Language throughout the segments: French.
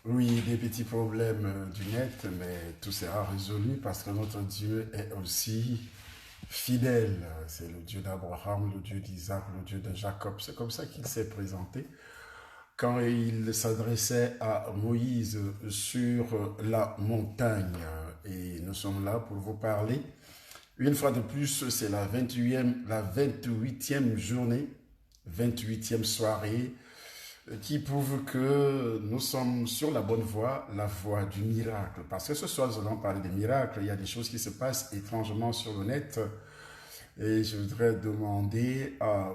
Oui, des petits problèmes du net, mais tout sera résolu parce que notre Dieu est aussi fidèle. C'est le Dieu d'Abraham, le Dieu d'Isaac, le Dieu de Jacob. C'est comme ça qu'il s'est présenté quand il s'adressait à Moïse sur la montagne. Et nous sommes là pour vous parler. Une fois de plus, c'est la 28e journée, 28e soirée qui prouve que nous sommes sur la bonne voie, la voie du miracle. Parce que ce soir, nous allons parler des miracles. Il y a des choses qui se passent étrangement sur le net. Et je voudrais demander à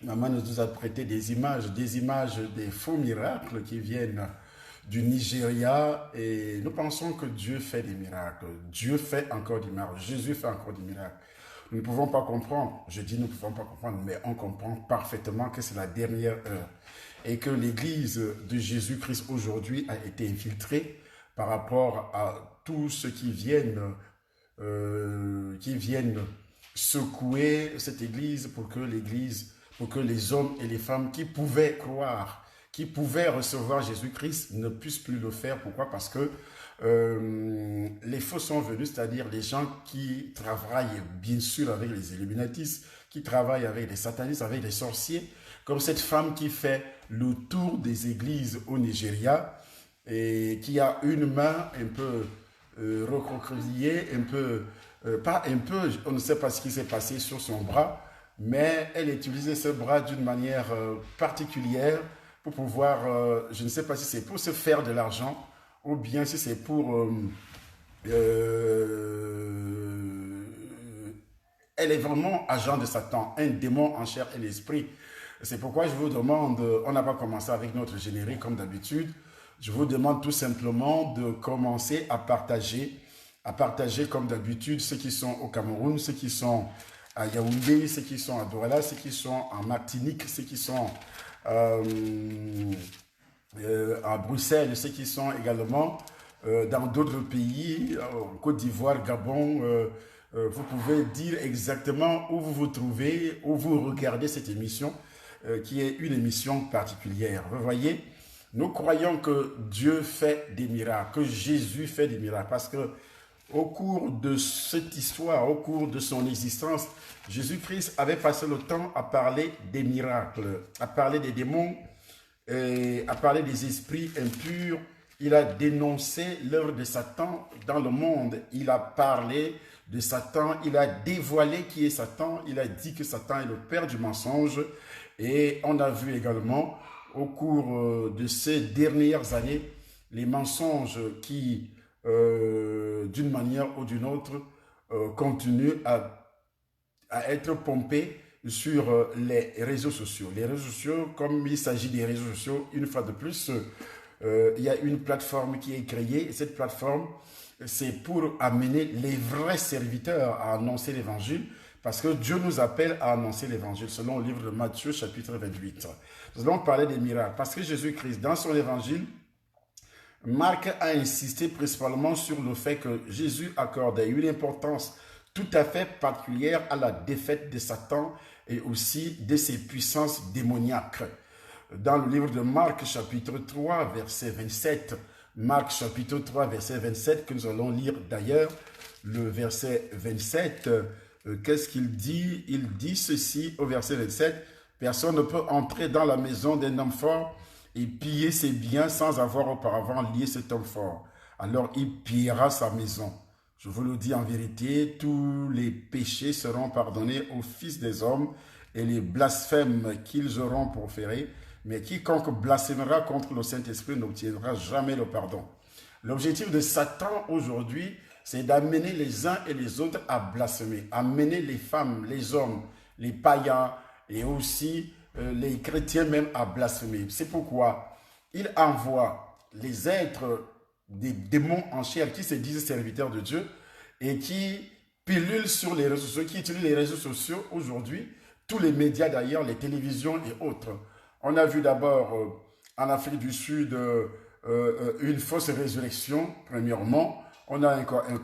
Maman nous a prêté des images des faux miracles qui viennent du Nigeria. Et nous pensons que Dieu fait des miracles. Dieu fait encore des miracles. Jésus fait encore des miracles. Nous ne pouvons pas comprendre. Je dis nous ne pouvons pas comprendre, mais on comprend parfaitement que c'est la dernière heure et que l'Église de Jésus-Christ aujourd'hui a été infiltrée par rapport à tous ceux qui viennent secouer cette Église pour que les hommes et les femmes qui pouvaient croire, qui pouvaient recevoir Jésus-Christ ne puissent plus le faire. Pourquoi? Parce que les faux sont venus, c'est-à-dire les gens qui travaillent bien sûr avec les Illuminatistes, qui travaillent avec les satanistes, avec les sorciers, comme cette femme qui fait le tour des églises au Nigeria et qui a une main un peu recroquevillée, un peu, pas un peu, on ne sait pas ce qui s'est passé sur son bras, mais elle utilisait ce bras d'une manière particulière pour pouvoir, je ne sais pas si c'est pour se faire de l'argent ou bien si c'est pour... elle est vraiment agent de Satan, un démon en chair et l'esprit. C'est pourquoi je vous demande, on n'a pas commencé avec notre générique comme d'habitude, je vous demande tout simplement de commencer à partager comme d'habitude ceux qui sont au Cameroun, ceux qui sont à Yaoundé, ceux qui sont à Douala, ceux qui sont en Martinique, ceux qui sont euh, à Bruxelles, ceux qui sont également dans d'autres pays, Côte d'Ivoire, Gabon. Vous pouvez dire exactement où vous vous trouvez, où vous regardez cette émission, qui est une émission particulière. Vous voyez, nous croyons que Dieu fait des miracles, que Jésus fait des miracles, parce que au cours de cette histoire, au cours de son existence, Jésus-Christ avait passé le temps à parler des miracles, à parler des démons, et à parler des esprits impurs. Il a dénoncé l'œuvre de Satan dans le monde. Il a parlé de Satan, il a dévoilé qui est Satan, il a dit que Satan est le père du mensonge. Et on a vu également au cours de ces dernières années les mensonges qui, d'une manière ou d'une autre, continuent à être pompés sur les réseaux sociaux. Les réseaux sociaux, comme il s'agit des réseaux sociaux, une fois de plus, il y a une plateforme qui est créée. Et cette plateforme, c'est pour amener les vrais serviteurs à annoncer l'évangile, parce que Dieu nous appelle à annoncer l'évangile, selon le livre de Matthieu, chapitre 28. Nous allons parler des miracles, parce que Jésus-Christ, dans son évangile, Marc a insisté principalement sur le fait que Jésus accordait une importance tout à fait particulière à la défaite de Satan et aussi de ses puissances démoniaques. Dans le livre de Marc, chapitre 3, verset 27, Marc, chapitre 3, verset 27, que nous allons lire d'ailleurs, le verset 27, qu'est-ce qu'il dit? Il dit ceci au verset 27, « Personne ne peut entrer dans la maison d'un homme fort et piller ses biens sans avoir auparavant lié cet homme fort. Alors il pillera sa maison. Je vous le dis en vérité, tous les péchés seront pardonnés aux fils des hommes et les blasphèmes qu'ils auront proférés, mais quiconque blasphémera contre le Saint-Esprit n'obtiendra jamais le pardon. » L'objectif de Satan aujourd'hui, c'est d'amener les uns et les autres à blasphémer, amener les femmes, les hommes, les païens et aussi les chrétiens même à blasphémer. C'est pourquoi il envoie les êtres des démons en chair qui se disent serviteurs de Dieu et qui pilulent sur les réseaux sociaux, qui utilisent les réseaux sociaux aujourd'hui, tous les médias d'ailleurs, les télévisions et autres. On a vu d'abord en Afrique du Sud une fausse résurrection, premièrement. On a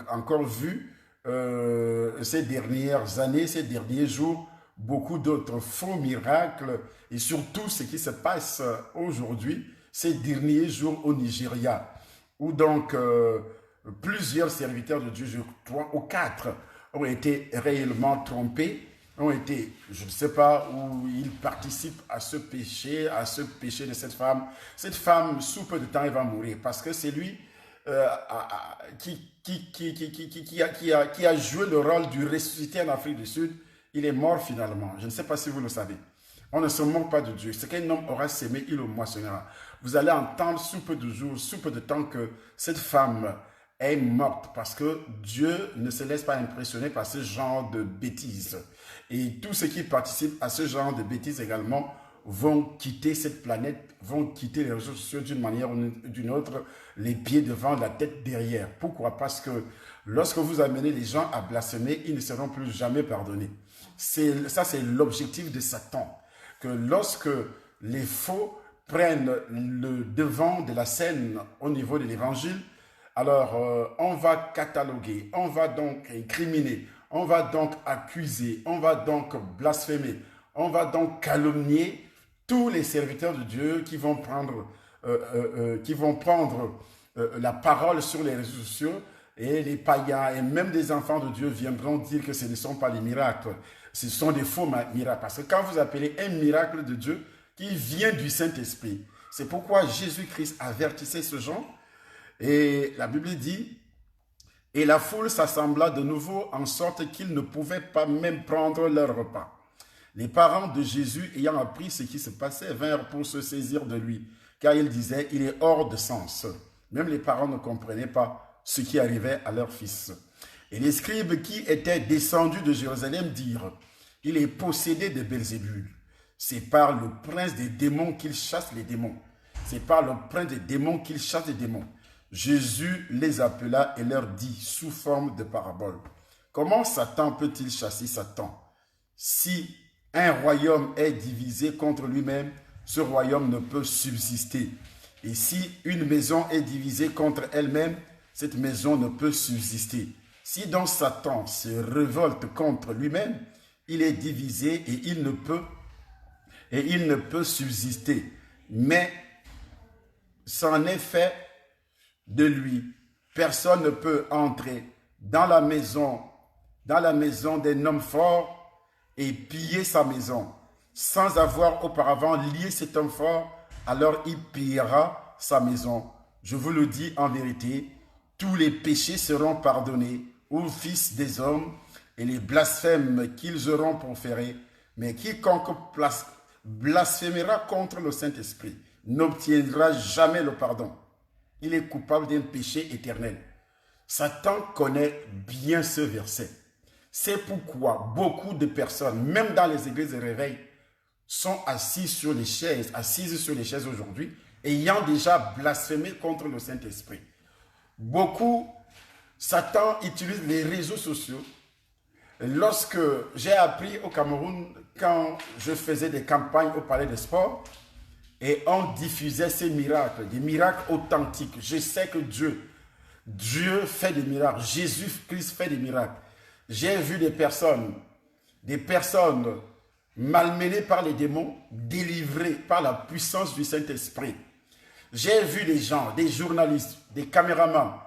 encore vu ces dernières années, ces derniers jours, beaucoup d'autres faux miracles et surtout ce qui se passe aujourd'hui, ces derniers jours au Nigeria, où donc plusieurs serviteurs de Dieu, je crois, ou 4, ont été réellement trompés, ont été, je ne sais pas, où ils participent à ce péché de cette femme. Cette femme, sous peu de temps, elle va mourir parce que c'est lui qui a joué le rôle du ressuscité en Afrique du Sud. Il est mort finalement. Je ne sais pas si vous le savez. On ne se moque pas de Dieu. Ce qu'un homme aura sémé, il le moissonnera. Vous allez entendre sous peu de jours, sous peu de temps que cette femme est morte parce que Dieu ne se laisse pas impressionner par ce genre de bêtises. Et tous ceux qui participent à ce genre de bêtises également vont quitter cette planète, vont quitter les réseaux sociaux d'une manière ou d'une autre, les pieds devant, la tête derrière. Pourquoi? Parce que lorsque vous amenez les gens à blasphémer, ils ne seront plus jamais pardonnés. Ça, c'est l'objectif de Satan. Que lorsque les faux prennent le devant de la scène au niveau de l'évangile, alors on va cataloguer, on va donc incriminer, on va donc accuser, on va donc blasphémer, on va donc calomnier tous les serviteurs de Dieu qui vont prendre, la parole sur les réseaux sociaux, et les païens et même des enfants de Dieu viendront dire que ce ne sont pas des miracles, ce sont des faux miracles. Parce que quand vous appelez un miracle de Dieu qui vient du Saint-Esprit, c'est pourquoi Jésus-Christ avertissait ce genre. Et la Bible dit, et la foule s'assembla de nouveau en sorte qu'ils ne pouvaient pas même prendre leur repas. Les parents de Jésus, ayant appris ce qui se passait, vinrent pour se saisir de lui, car ils disaient, il est hors de sens. Même les parents ne comprenaient pas ce qui arrivait à leur fils. Et les scribes qui étaient descendus de Jérusalem dirent, il est possédé de Belzébul. C'est par le prince des démons qu'il chasse les démons. C'est par le prince des démons qu'il chasse les démons. Jésus les appela et leur dit sous forme de parabole. Comment Satan peut-il chasser Satan? Si un royaume est divisé contre lui-même, ce royaume ne peut subsister. Et si une maison est divisée contre elle-même, cette maison ne peut subsister. Si donc Satan se révolte contre lui-même, il est divisé et il ne peut subsister. Mais c'en est fait de lui. Personne ne peut entrer dans la maison d'un homme fort et piller sa maison sans avoir auparavant lié cet homme fort, alors il pillera sa maison. Je vous le dis en vérité, tous les péchés seront pardonnés aux fils des hommes et les blasphèmes qu'ils auront proférés, mais quiconque blasphémera contre le Saint-Esprit n'obtiendra jamais le pardon. Il est coupable d'un péché éternel. Satan connaît bien ce verset. C'est pourquoi beaucoup de personnes, même dans les églises de réveil, sont assises sur les chaises aujourd'hui, ayant déjà blasphémé contre le Saint-Esprit. Beaucoup, Satan utilise les réseaux sociaux. Lorsque j'ai appris au Cameroun, quand je faisais des campagnes au Palais des Sports, et on diffusait ces miracles, des miracles authentiques. Je sais que Dieu fait des miracles. Jésus-Christ fait des miracles. J'ai vu des personnes malmenées par les démons, délivrées par la puissance du Saint-Esprit. J'ai vu des gens, des journalistes, des caméramans,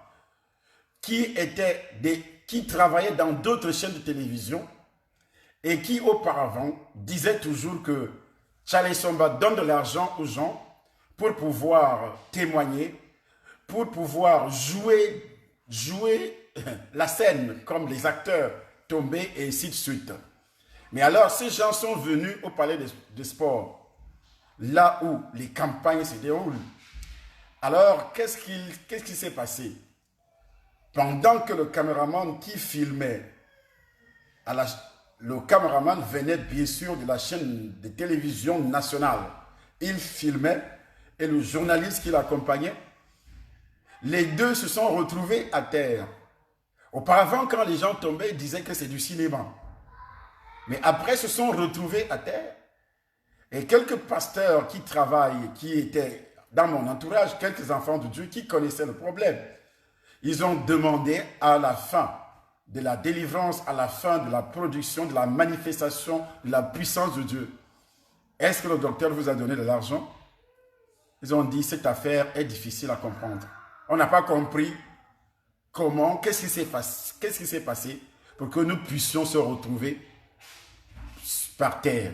qui travaillaient dans d'autres chaînes de télévision et qui auparavant disaient toujours que Charles Somba donne de l'argent aux gens pour pouvoir témoigner, pour pouvoir jouer la scène comme les acteurs tombés et ainsi de suite. Mais alors, ces gens sont venus au palais de sport, là où les campagnes se déroulent. Alors, qu'est-ce qui s'est passé? Pendant que le caméraman qui filmait, le caméraman venait bien sûr de la chaîne de télévision nationale. Il filmait et le journaliste qui l'accompagnait, les deux se sont retrouvés à terre. Auparavant, quand les gens tombaient, ils disaient que c'est du cinéma. Mais après, se sont retrouvés à terre. Et quelques pasteurs qui travaillent, qui étaient dans mon entourage, quelques enfants de Dieu qui connaissaient le problème, ils ont demandé à la fin de la délivrance, à la fin de la production, de la manifestation de la puissance de Dieu. Est-ce que le docteur vous a donné de l'argent? Ils ont dit, cette affaire est difficile à comprendre. On n'a pas compris comment, qu'est-ce qui s'est passé pour que nous puissions se retrouver par terre.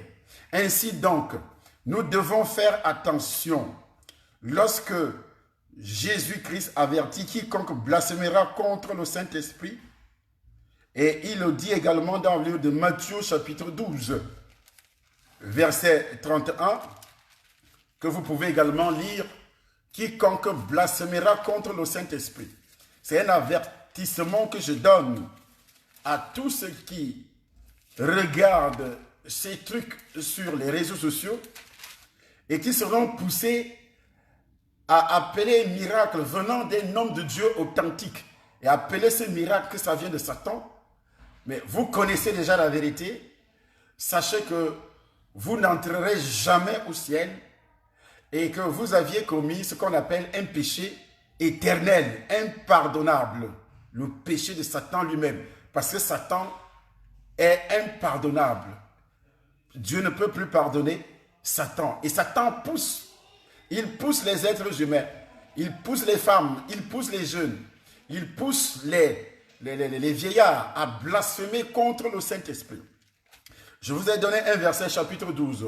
Ainsi donc, nous devons faire attention lorsque Jésus-Christ avertit quiconque blasphémera contre le Saint-Esprit. Et il le dit également dans le livre de Matthieu chapitre 12, verset 31, que vous pouvez également lire, quiconque blasphémera contre le Saint-Esprit. C'est un avertissement que je donne à tous ceux qui regardent ces trucs sur les réseaux sociaux et qui seront poussés à appeler un miracle venant d'un homme de Dieu authentique et appeler ce miracle que ça vient de Satan. Mais vous connaissez déjà la vérité. Sachez que vous n'entrerez jamais au ciel et que vous aviez commis ce qu'on appelle un péché éternel, impardonnable. Le péché de Satan lui-même. Parce que Satan est impardonnable. Dieu ne peut plus pardonner Satan. Et Satan pousse. Il pousse les êtres humains. Il pousse les femmes. Il pousse les jeunes. Il pousse les vieillards à blasphémer contre le Saint-Esprit. Je vous ai donné un verset chapitre 12.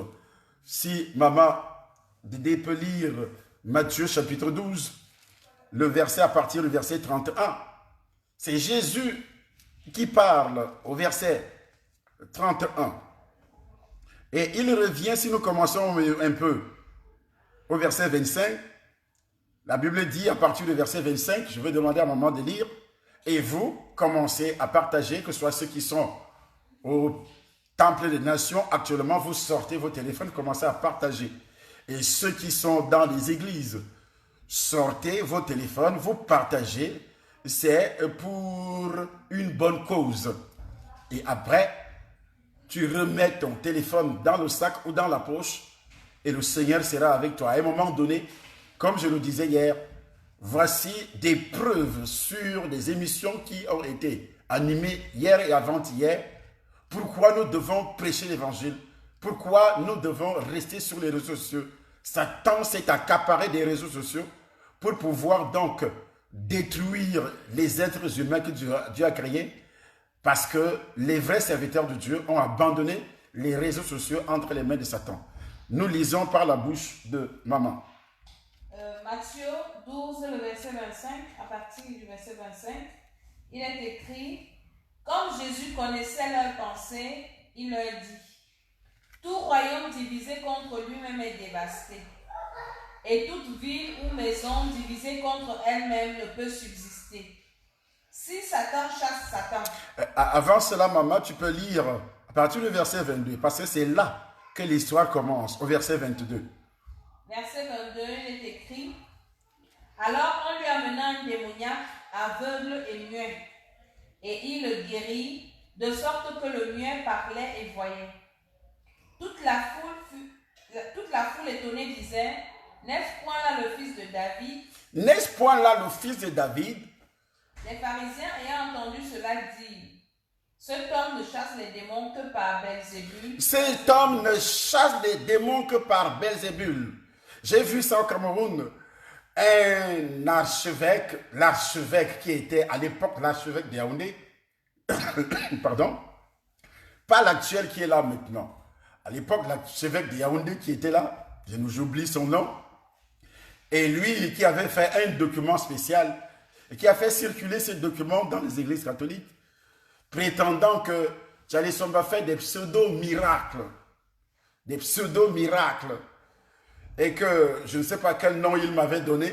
Si maman Dédé peut lire Matthieu chapitre 12, le verset à partir du verset 31. C'est Jésus qui parle au verset 31. Et il revient, si nous commençons un peu au verset 25, la Bible dit à partir du verset 25, je vais demander à maman de lire, et vous commencez à partager, que ce soit ceux qui sont au Temple des Nations, actuellement vous sortez vos téléphones, commencez à partager. Et ceux qui sont dans les églises, sortez vos téléphones, vous partagez, c'est pour une bonne cause. Et après, tu remets ton téléphone dans le sac ou dans la poche et le Seigneur sera avec toi. À un moment donné, comme je le disais hier, voici des preuves sur des émissions qui ont été animées hier et avant-hier. Pourquoi nous devons prêcher l'évangile? Pourquoi nous devons rester sur les réseaux sociaux? Satan s'est accaparé des réseaux sociaux pour pouvoir donc détruire les êtres humains que Dieu a créés, parce que les vrais serviteurs de Dieu ont abandonné les réseaux sociaux entre les mains de Satan. Nous lisons par la bouche de maman. Matthieu 12, le verset 25, à partir du verset 25, il est écrit: comme Jésus connaissait leurs pensées, il leur dit: tout royaume divisé contre lui-même est dévasté, et toute ville ou maison divisée contre elle-même ne peut subsister. Si Satan chasse Satan. Avant cela, maman, tu peux lire à partir du verset 22, parce que c'est là que l'histoire commence, au verset 22. Verset 22, il est écrit: alors on lui amena un démoniaque aveugle et muet, et il le guérit, de sorte que le muet parlait et voyait. Toute la foule étonnée disait: n'est-ce point là le fils de David? N'est-ce point là le fils de David? Les pharisiens ayant entendu cela dirent: cet homme ne chasse les démons que par Belzébul. Cet homme ne chasse les démons que par Belzébul. J'ai vu ça au Cameroun. Un archevêque, l'archevêque qui était à l'époque l'archevêque de Yaoundé, pardon, pas l'actuel qui est là maintenant. À l'époque, l'archevêque de Yaoundé qui était là, j'oublie son nom, et lui qui avait fait un document spécial, et qui a fait circuler ce document dans les églises catholiques, prétendant que Tchali Somba fait des pseudo-miracles, et que je ne sais pas quel nom il m'avait donné.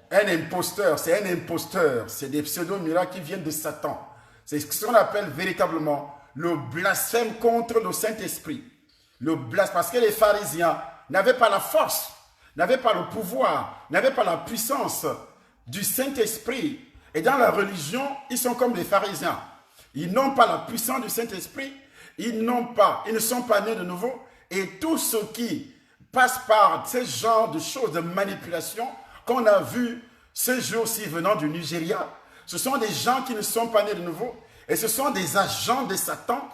Un imposteur, c'est un imposteur, c'est des pseudo-miracles qui viennent de Satan. C'est ce qu'on appelle véritablement le blasphème contre le Saint-Esprit. Parce que les pharisiens n'avaient pas la force, n'avaient pas le pouvoir, n'avaient pas la puissance du Saint-Esprit. Et dans la religion, ils sont comme les pharisiens. Ils n'ont pas la puissance du Saint-Esprit, ils ne sont pas nés de nouveau. Et tout ce qui passe par ce genre de choses, de manipulation qu'on a vu ce jour-ci venant du Nigeria, ce sont des gens qui ne sont pas nés de nouveau et ce sont des agents de Satan.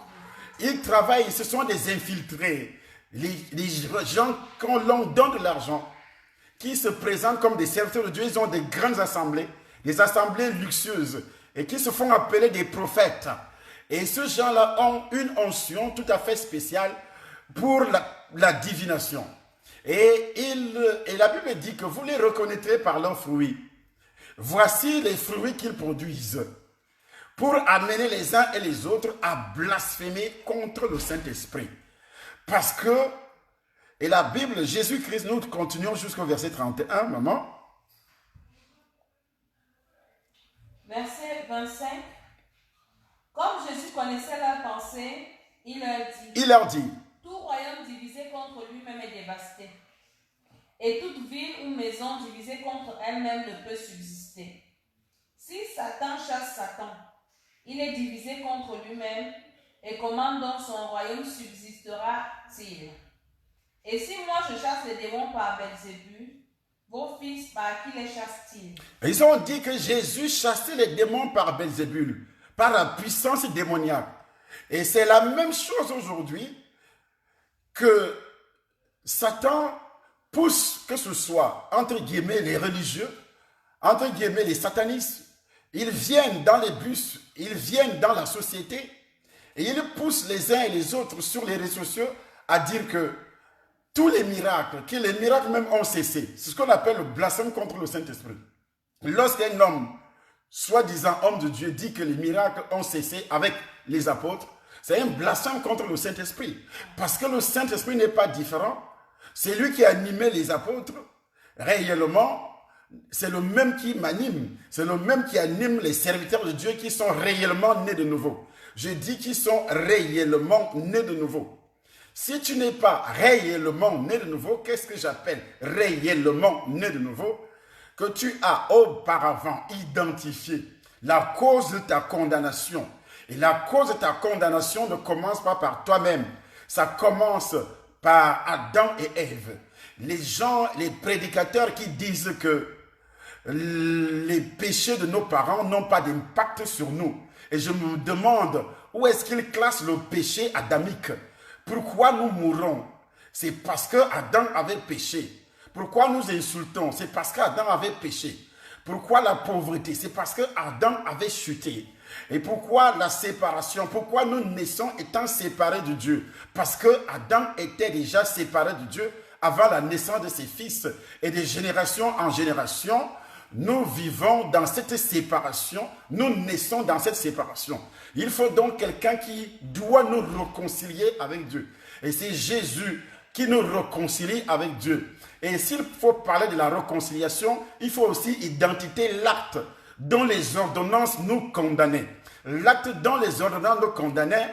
Ils travaillent, ce sont des infiltrés. Les gens, quand l'on donne de l'argent, qui se présentent comme des serviteurs de Dieu, ils ont des grandes assemblées, des assemblées luxueuses, et qui se font appeler des prophètes. Et ces gens-là ont une onction tout à fait spéciale pour la divination. Et la Bible dit que vous les reconnaîtrez par leurs fruits. Voici les fruits qu'ils produisent, pour amener les uns et les autres à blasphémer contre le Saint-Esprit. Parce que, et la Bible, Jésus-Christ, nous continuons jusqu'au verset 31, maman. Verset 25. Comme Jésus connaissait leurs pensées, il leur dit, tout royaume divisé contre lui-même est dévasté, et toute ville ou maison divisée contre elle-même ne peut subsister. Si Satan chasse Satan, il est divisé contre lui-même, et comment donc son royaume subsistera-t-il? Et si moi je chasse les démons par Belzébul, vos fils par qui les chassent-ils? Ils ont dit que Jésus chassait les démons par Belzébul, par la puissance démoniaque. Et c'est la même chose aujourd'hui que Satan pousse, que ce soit entre guillemets les religieux, entre guillemets les satanistes, ils viennent dans les bus, ils viennent dans la société et ils poussent les uns et les autres sur les réseaux sociaux à dire que tous les miracles, que les miracles même ont cessé. C'est ce qu'on appelle le blasphème contre le Saint-Esprit. Lorsqu'un homme, soi-disant homme de Dieu, dit que les miracles ont cessé avec les apôtres, c'est un blasphème contre le Saint-Esprit. Parce que le Saint-Esprit n'est pas différent. C'est lui qui animait les apôtres. Réellement, c'est le même qui m'anime. C'est le même qui anime les serviteurs de Dieu qui sont réellement nés de nouveau. Je dis qu'ils sont réellement nés de nouveau. Si tu n'es pas réellement né de nouveau, qu'est-ce que j'appelle réellement né de nouveau? Que tu as auparavant identifié la cause de ta condamnation. Et la cause de ta condamnation ne commence pas par toi-même. Ça commence par Adam et Ève. Les gens, les prédicateurs qui disent que les péchés de nos parents n'ont pas d'impact sur nous. Et je me demande où est-ce qu'ils classent le péché adamique. Pourquoi nous mourons? C'est parce que Adam avait péché. Pourquoi nous insultons? C'est parce qu'Adam avait péché. Pourquoi la pauvreté? C'est parce que Adam avait chuté. Et pourquoi la séparation? Pourquoi nous naissons étant séparés de Dieu? Parce que Adam était déjà séparé de Dieu avant la naissance de ses fils. Et de génération en génération, nous vivons dans cette séparation, nous naissons dans cette séparation. Il faut donc quelqu'un qui doit nous réconcilier avec Dieu. Et c'est Jésus qui nous réconcilie avec Dieu. Et s'il faut parler de la réconciliation, il faut aussi identifier l'acte dont les ordonnances nous condamnaient. L'acte dont les ordonnances nous condamnaient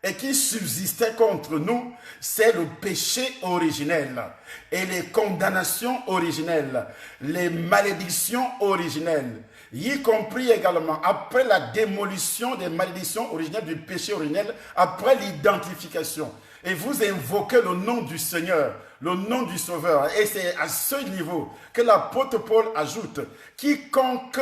et qui subsistait contre nous, c'est le péché originel et les condamnations originelles, les malédictions originelles, y compris également après la démolition des malédictions originelles du péché originel, après l'identification. Et vous invoquez le nom du Seigneur, le nom du Sauveur. Et c'est à ce niveau que l'apôtre Paul ajoute, quiconque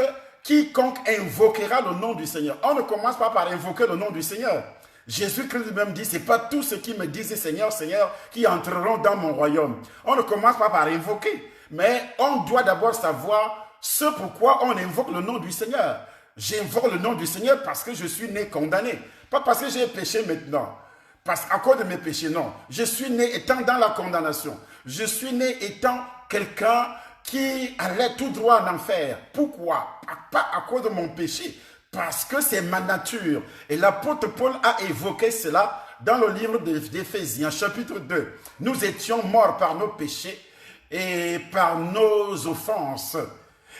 invoquera le nom du Seigneur. On ne commence pas par invoquer le nom du Seigneur. Jésus-Christ lui-même dit, ce n'est pas tous ceux qui me disent Seigneur, Seigneur, qui entreront dans mon royaume. On ne commence pas par invoquer, mais on doit d'abord savoir ce pourquoi on invoque le nom du Seigneur. J'invoque le nom du Seigneur parce que je suis né condamné. Pas parce que j'ai péché maintenant. À cause de mes péchés, non. Je suis né étant dans la condamnation. Je suis né étant quelqu'un qui allait tout droit en enfer. Pourquoi? Pas à cause de mon péché. Parce que c'est ma nature. Et l'apôtre Paul a évoqué cela dans le livre d'Éphésiens, chapitre 2. Nous étions morts par nos péchés et par nos offenses.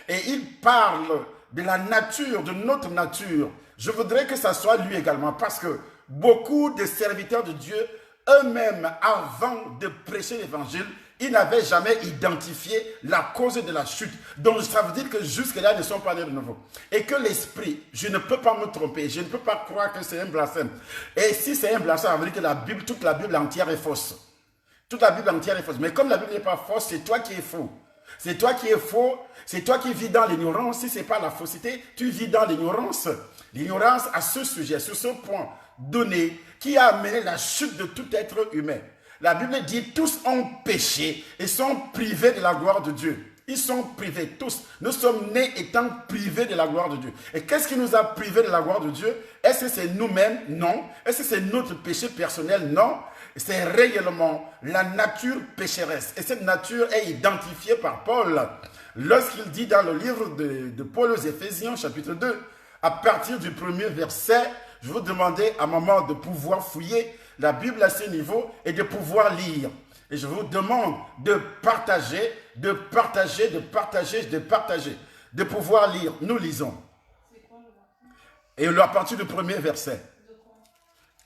Et il parle de la nature, de notre nature. Je voudrais que ça soit lui également, parce que beaucoup de serviteurs de Dieu, eux-mêmes, avant de prêcher l'évangile, ils n'avaient jamais identifié la cause de la chute. Donc ça veut dire que jusque-là, ils ne sont pas nés de nouveau. Et que l'esprit, je ne peux pas me tromper, je ne peux pas croire que c'est un blasphème. Et si c'est un blasphème, ça veut dire que la Bible, toute la Bible entière est fausse. Toute la Bible entière est fausse. Mais comme la Bible n'est pas fausse, c'est toi qui es faux. C'est toi qui es faux, c'est toi qui vis dans l'ignorance. Si ce n'est pas la fausseté, tu vis dans l'ignorance. L'ignorance à ce sujet, sur ce point donné, qui a amené la chute de tout être humain. La Bible dit tous ont péché et sont privés de la gloire de Dieu. Ils sont privés, tous. Nous sommes nés étant privés de la gloire de Dieu. Et qu'est-ce qui nous a privés de la gloire de Dieu? Est-ce que c'est nous-mêmes? Non. Est-ce que c'est notre péché personnel? Non. C'est réellement la nature pécheresse. Et cette nature est identifiée par Paul lorsqu'il dit dans le livre de Paul aux Éphésiens, chapitre 2, à partir du premier verset, je vous demandais à un moment de pouvoir fouiller la Bible à ce niveau et de pouvoir lire. Et je vous demande de partager, de pouvoir lire. Nous lisons. Et à partir du premier verset.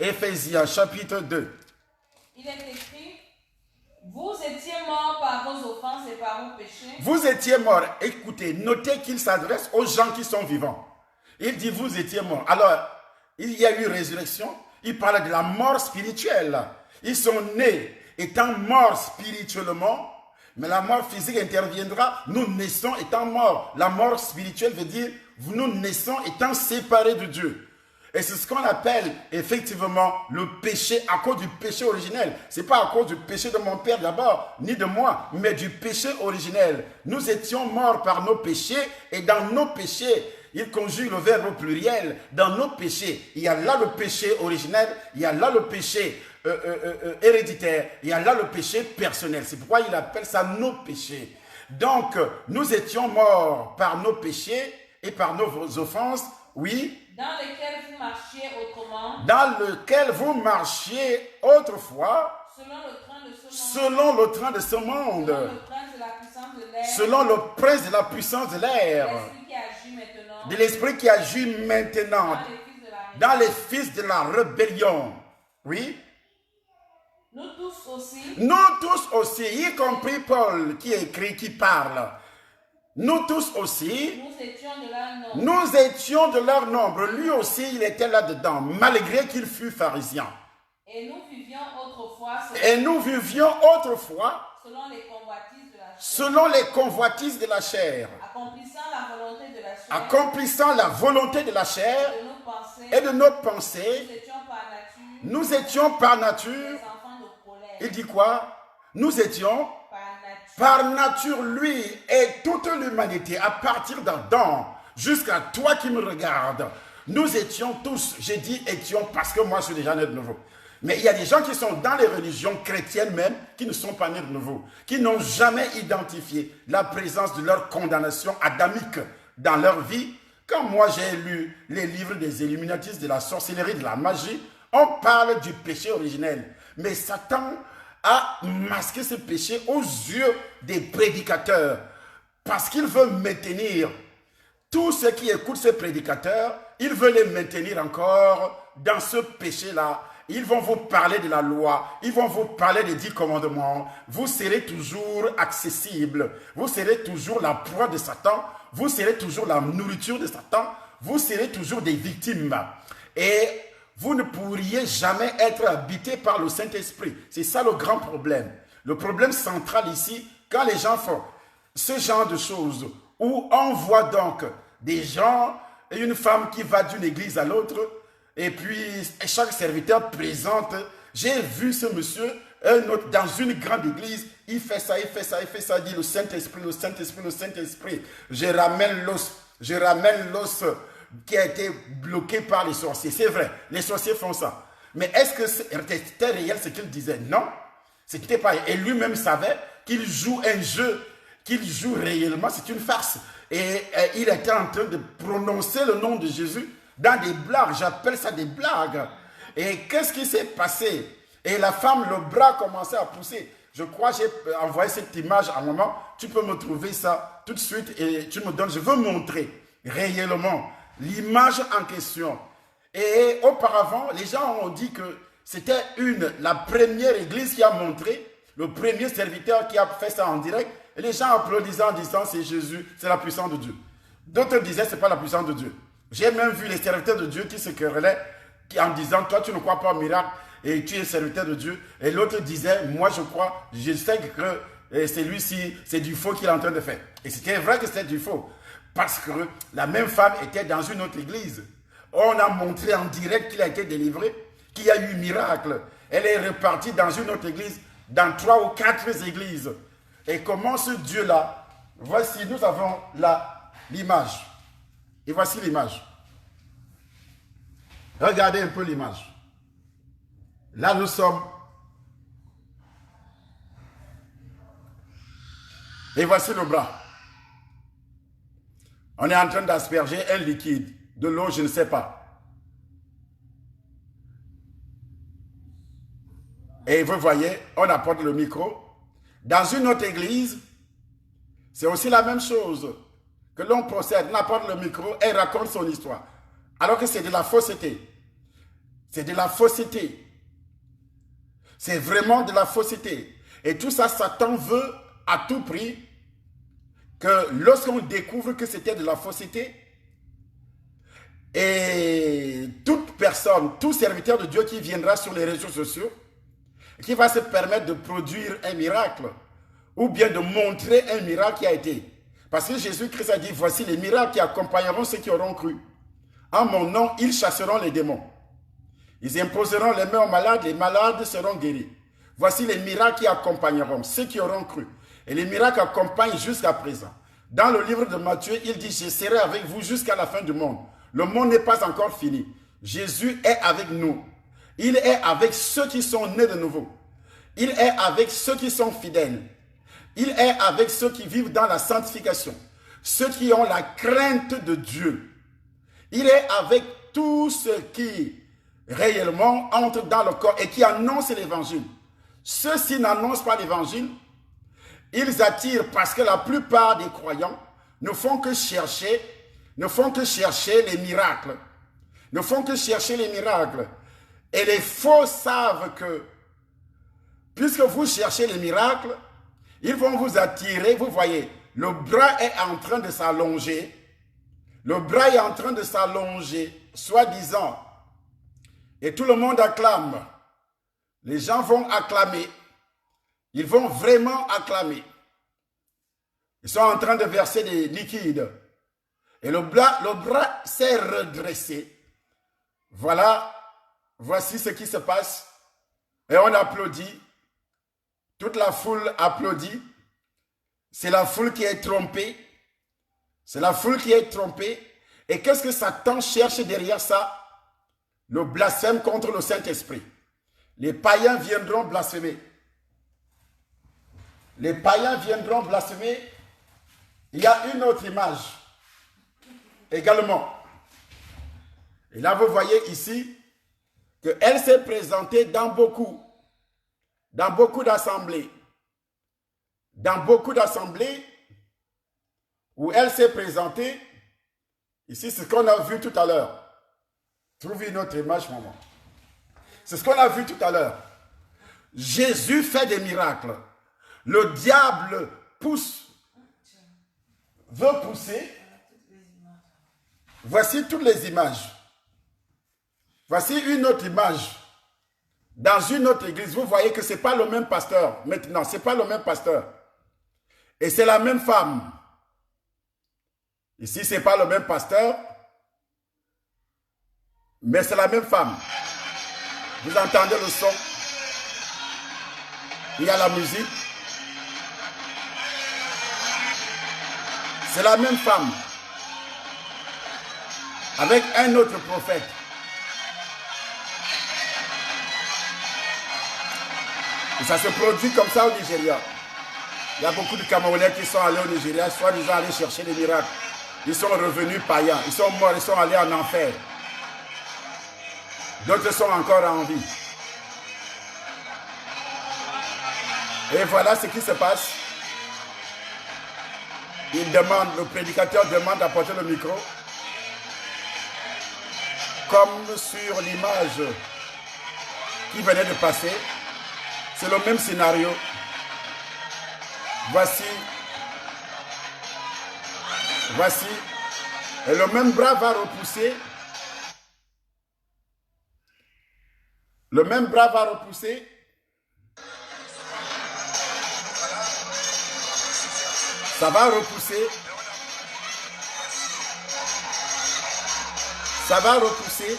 Éphésiens chapitre 2. Il est écrit, vous étiez morts par vos offenses et par vos péchés. Vous étiez morts. Écoutez, notez qu'il s'adresse aux gens qui sont vivants. Il dit, vous étiez morts. Alors, il y a eu résurrection. Il parle de la mort spirituelle. Ils sont nés étant morts spirituellement, mais la mort physique interviendra. Nous naissons étant morts. La mort spirituelle veut dire, nous naissons étant séparés de Dieu. Et c'est ce qu'on appelle effectivement le péché à cause du péché originel. Ce n'est pas à cause du péché de mon père d'abord, ni de moi, mais du péché originel. Nous étions morts par nos péchés et dans nos péchés, il conjugue le verbe au pluriel. Dans nos péchés, il y a là le péché originel, il y a là le péché héréditaire, il y a là le péché personnel. C'est pourquoi il appelle ça nos péchés. Donc, nous étions morts par nos péchés et par nos offenses, oui. Dans lesquels vous marchiez autrement. Dans lequel vous marchiez autrefois. Selon le train de ce monde. Selon le train de ce monde. Selon le prince de la puissance de l'air. De l'esprit qui agit maintenant. Dans les fils de la rébellion. Oui. Nous tous aussi, y compris Paul qui écrit, qui parle. Nous tous aussi, nous étions de leur nombre. Lui aussi, il était là-dedans, malgré qu'il fût pharisien. Et nous vivions autrefois selon les convoitises de la chair. Accomplissant la volonté de la chair et de nos pensées. Nous étions par nature. Il dit quoi? Nous étions par nature, lui et toute l'humanité, à partir d'Adam jusqu'à toi qui me regardes, nous étions tous, j'ai dit étions parce que moi je suis déjà né de nouveau. Mais il y a des gens qui sont dans les religions chrétiennes même, qui ne sont pas nés de nouveau, qui n'ont jamais identifié la présence de leur condamnation adamique dans leur vie. Quand moi j'ai lu les livres des Illuminatistes, de la sorcellerie, de la magie, on parle du péché originel. Mais Satan a masqué ce péché aux yeux des prédicateurs parce qu'il veut maintenir tous ceux qui écoutent ces prédicateurs, il veut les maintenir encore dans ce péché-là. Ils vont vous parler de la loi, ils vont vous parler des 10 commandements, vous serez toujours accessible, vous serez toujours la proie de Satan, vous serez toujours la nourriture de Satan, vous serez toujours des victimes. Et vous ne pourriez jamais être habité par le Saint-Esprit. C'est ça le grand problème. Le problème central ici, quand les gens font ce genre de choses, où on voit donc des gens et une femme qui va d'une église à l'autre, et puis chaque serviteur présente, j'ai vu ce monsieur, un autre, dans une grande église, il fait ça, il fait ça, il fait ça, il dit le Saint-Esprit, le Saint-Esprit, le Saint-Esprit. Je ramène l'os qui a été bloqué par les sorciers. C'est vrai, les sorciers font ça. Mais est-ce que c'était réel ce qu'il disait? Non, c'était pas. Et lui-même savait qu'il joue un jeu, qu'il joue réellement, c'est une farce. Et il était en train de prononcer le nom de Jésus dans des blagues. J'appelle ça des blagues. Et qu'est-ce qui s'est passé? Et la femme, le bras commençait à pousser. Je crois que j'ai envoyé cette image à un moment. Tu peux me trouver ça tout de suite et tu me donnes. Je veux montrer réellement l'image en question. Et auparavant, les gens ont dit que c'était la première église qui a montré, le premier serviteur qui a fait ça en direct. Et les gens applaudissaient en disant c'est Jésus, c'est la puissance de Dieu. D'autres disaient c'est pas la puissance de Dieu. J'ai même vu les serviteurs de Dieu qui se querellaient en disant toi tu ne crois pas au miracle et tu es serviteur de Dieu. Et l'autre disait moi je crois, je sais que celui-ci c'est du faux qu'il est en train de faire. Et c'était vrai que c'était du faux. Parce que la même femme était dans une autre église. On a montré en direct qu'il a été délivré, qu'il y a eu miracle. Elle est repartie dans une autre église, dans 3 ou 4 églises. Et comment ce Dieu-là voici, nous avons l'image. Et voici l'image. Regardez un peu l'image. Là, nous sommes. Et voici le bras. On est en train d'asperger un liquide, de l'eau, je ne sais pas. Et vous voyez, on apporte le micro. Dans une autre église, c'est aussi la même chose. Que l'on procède, on apporte le micro et raconte son histoire. Alors que c'est de la fausseté. C'est de la fausseté. C'est vraiment de la fausseté. Et tout ça, Satan veut à tout prix que lorsqu'on découvre que c'était de la fausseté, et toute personne, tout serviteur de Dieu qui viendra sur les réseaux sociaux, qui va se permettre de produire un miracle, ou bien de montrer un miracle qui a été. Parce que Jésus-Christ a dit, voici les miracles qui accompagneront ceux qui auront cru. En mon nom, ils chasseront les démons. Ils imposeront les mains aux malades, les malades seront guéris. Voici les miracles qui accompagneront ceux qui auront cru. Et les miracles accompagnent jusqu'à présent. Dans le livre de Matthieu, il dit, je serai avec vous jusqu'à la fin du monde. Le monde n'est pas encore fini. Jésus est avec nous. Il est avec ceux qui sont nés de nouveau. Il est avec ceux qui sont fidèles. Il est avec ceux qui vivent dans la sanctification. Ceux qui ont la crainte de Dieu. Il est avec tous ceux qui réellement entrent dans le corps et qui annoncent l'évangile. Ceux-ci n'annoncent pas l'évangile. Ils attirent parce que la plupart des croyants ne font que chercher les miracles. Ne font que chercher les miracles. Et les faux savent que, puisque vous cherchez les miracles, ils vont vous attirer. Vous voyez, le bras est en train de s'allonger. Le bras est en train de s'allonger, soi-disant. Et tout le monde acclame. Les gens vont acclamer. Ils vont vraiment acclamer. Ils sont en train de verser des liquides. Et le bras s'est redressé. Voilà, voici ce qui se passe. Et on applaudit. Toute la foule applaudit. C'est la foule qui est trompée. C'est la foule qui est trompée. Et qu'est-ce que Satan cherche derrière ça? Le blasphème contre le Saint-Esprit. Les païens viendront blasphémer. Les païens viendront blasphémer. Il y a une autre image également. Et là, vous voyez ici qu'elle s'est présentée dans beaucoup d'assemblées. Dans beaucoup d'assemblées où elle s'est présentée. Ici, c'est ce qu'on a vu tout à l'heure. Trouvez une autre image, maman. C'est ce qu'on a vu tout à l'heure. Jésus fait des miracles. Le diable veut pousser. Voici toutes les images. Voici une autre image. Dans une autre église, vous voyez que ce n'est pas le même pasteur. Maintenant, ce n'est pas le même pasteur. Et c'est la même femme. Ici, ce n'est pas le même pasteur. Mais c'est la même femme. Vous entendez le son? Il y a la musique. C'est la même femme. Avec un autre prophète. Et ça se produit comme ça au Nigeria. Il y a beaucoup de Camerounais qui sont allés au Nigeria, soi-disant aller chercher des miracles. Ils sont revenus païens. Ils sont morts, ils sont allés en enfer. D'autres sont encore en vie. Et voilà ce qui se passe. Le prédicateur demande d'apporter le micro. Comme sur l'image qui venait de passer. C'est le même scénario. Voici. Et le même bras va repousser. Le même bras va repousser. Ça va repousser. Ça va repousser.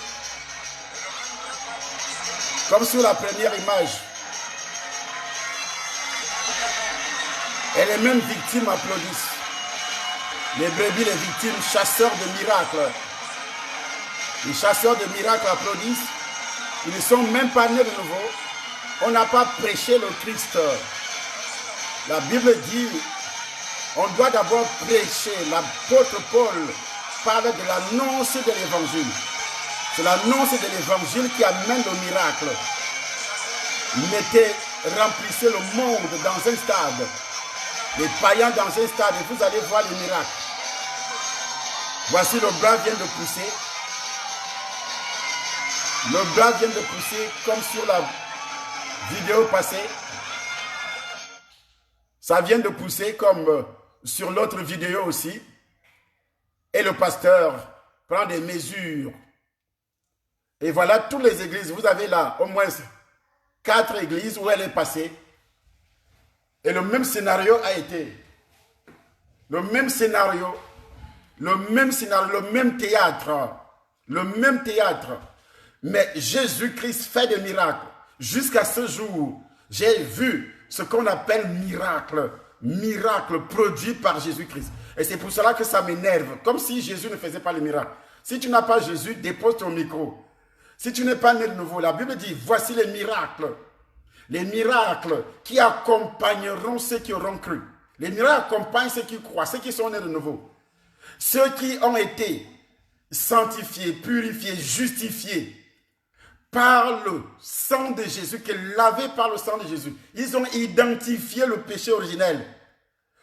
Comme sur la première image. Et les mêmes victimes applaudissent. Les brebis, les victimes, chasseurs de miracles. Les chasseurs de miracles applaudissent. Ils ne sont même pas nés de nouveau. On n'a pas prêché le Christ. La Bible dit, on doit d'abord prêcher. L'apôtre Paul parle de l'annonce de l'évangile. C'est l'annonce de l'évangile qui amène le miracle. Mettez, remplissez le monde dans un stade. Les païens dans un stade et vous allez voir les miracles. Voici le bras vient de pousser. Le bras vient de pousser comme sur la vidéo passée. Ça vient de pousser comme sur l'autre vidéo aussi. Et le pasteur prend des mesures. Et voilà toutes les églises. Vous avez là au moins 4 églises où elle est passée. Et le même scénario a été. Le même scénario. Le même théâtre. Le même théâtre. Mais Jésus-Christ fait des miracles. Jusqu'à ce jour, j'ai vu ce qu'on appelle miracle. Miracle produit par Jésus-Christ. Et c'est pour cela que ça m'énerve. Comme si Jésus ne faisait pas les miracles. Si tu n'as pas Jésus, dépose ton micro. Si tu n'es pas né de nouveau, la Bible dit, voici les miracles. Les miracles qui accompagneront ceux qui auront cru. Les miracles accompagnent ceux qui croient, ceux qui sont nés de nouveau. Ceux qui ont été sanctifiés, purifiés, justifiés par le sang de Jésus, qui est lavé par le sang de Jésus. Ils ont identifié le péché originel.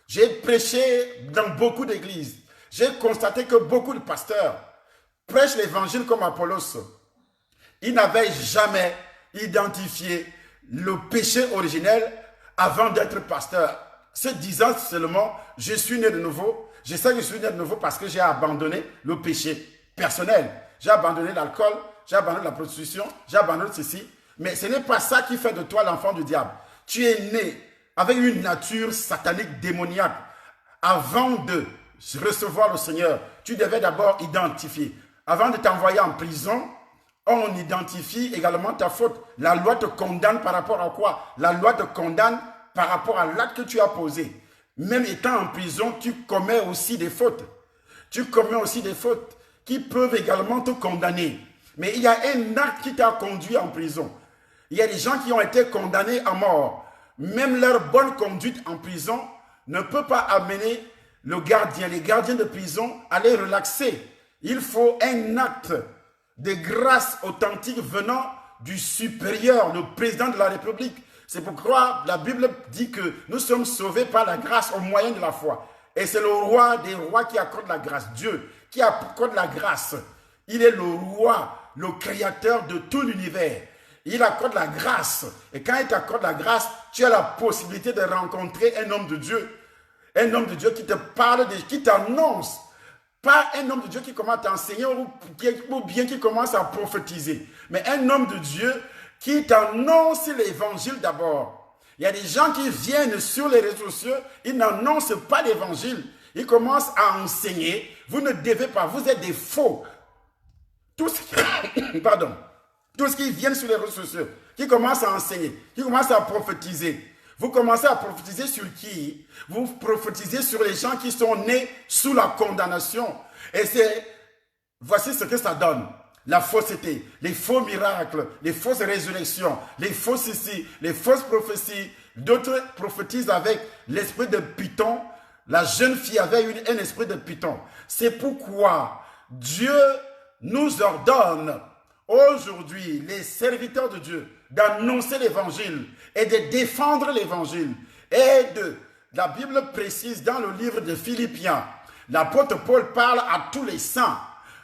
J'ai prêché dans beaucoup d'églises. J'ai constaté que beaucoup de pasteurs prêchent l'évangile comme Apollos. Ils n'avaient jamais identifié le péché originel avant d'être pasteur. Se disant seulement, je suis né de nouveau. Je sais que je suis né de nouveau parce que j'ai abandonné le péché personnel. J'ai abandonné l'alcool, j'ai abandonné la prostitution, j'ai abandonné ceci. Mais ce n'est pas ça qui fait de toi l'enfant du diable. Tu es né avec une nature satanique démoniaque. Avant de recevoir le Seigneur, tu devais d'abord identifier. Avant de t'envoyer en prison, on identifie également ta faute. La loi te condamne par rapport à quoi? La loi te condamne par rapport à l'acte que tu as posé. Même étant en prison, tu commets aussi des fautes. Tu commets aussi des fautes qui peuvent également te condamner. Mais il y a un acte qui t'a conduit en prison. Il y a des gens qui ont été condamnés à mort. Même leur bonne conduite en prison ne peut pas amener le gardien, les gardiens de prison à les relaxer. Il faut un acte de grâce authentique venant du supérieur, le président de la République. C'est pourquoi la Bible dit que nous sommes sauvés par la grâce au moyen de la foi. Et c'est le roi des rois qui accorde la grâce. Dieu qui accorde la grâce. Il est le roi, le créateur de tout l'univers. Il accorde la grâce. Et quand il t'accorde la grâce, tu as la possibilité de rencontrer un homme de Dieu. Un homme de Dieu qui te parle, qui t'annonce. Pas un homme de Dieu qui commence à t'enseigner ou bien qui commence à prophétiser. Mais un homme de Dieu qui t'annonce l'évangile d'abord. Il y a des gens qui viennent sur les réseaux sociaux, ils n'annoncent pas l'évangile. Ils commencent à enseigner. Vous ne devez pas, vous êtes des faux. Tous qui viennent sur les réseaux sociaux, qui commencent à enseigner, qui commencent à prophétiser. Vous commencez à prophétiser sur qui? Vous prophétisez sur les gens qui sont nés sous la condamnation. Et voici ce que ça donne. La fausseté, les faux miracles, les fausses résurrections, les fausses ici, les fausses prophéties. D'autres prophétisent avec l'esprit de Python. La jeune fille avait un esprit de Python. C'est pourquoi Dieu nous ordonne aujourd'hui, les serviteurs de Dieu, d'annoncer l'évangile et de défendre l'évangile. La Bible précise dans le livre de Philippiens, l'apôtre Paul parle à tous les saints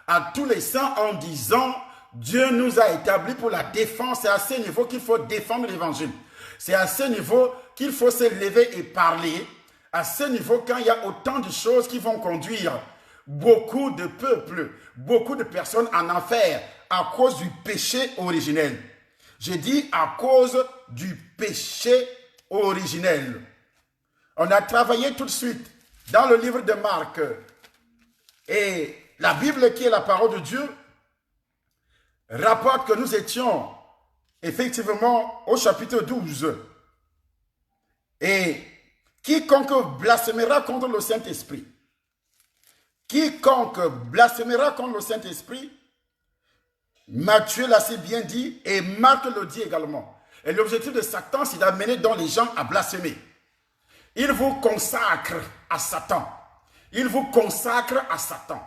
en disant, Dieu nous a établis pour la défense. C'est à ce niveau qu'il faut défendre l'évangile. C'est à ce niveau qu'il faut se lever et parler. À ce niveau, quand il y a autant de choses qui vont conduire beaucoup de peuples, beaucoup de personnes en enfer à cause du péché originel. J'ai dit à cause du péché originel. On a travaillé tout de suite dans le livre de Marc. Et la Bible, qui est la parole de Dieu, rapporte que nous étions effectivement au chapitre 12. Et quiconque blasphémera contre le Saint-Esprit quiconque blasphémera contre le Saint-Esprit, Matthieu l'a si bien dit et Marc le dit également. Et l'objectif de Satan, c'est d'amener donc les gens à blasphémer. Il vous consacre à Satan. Il vous consacre à Satan.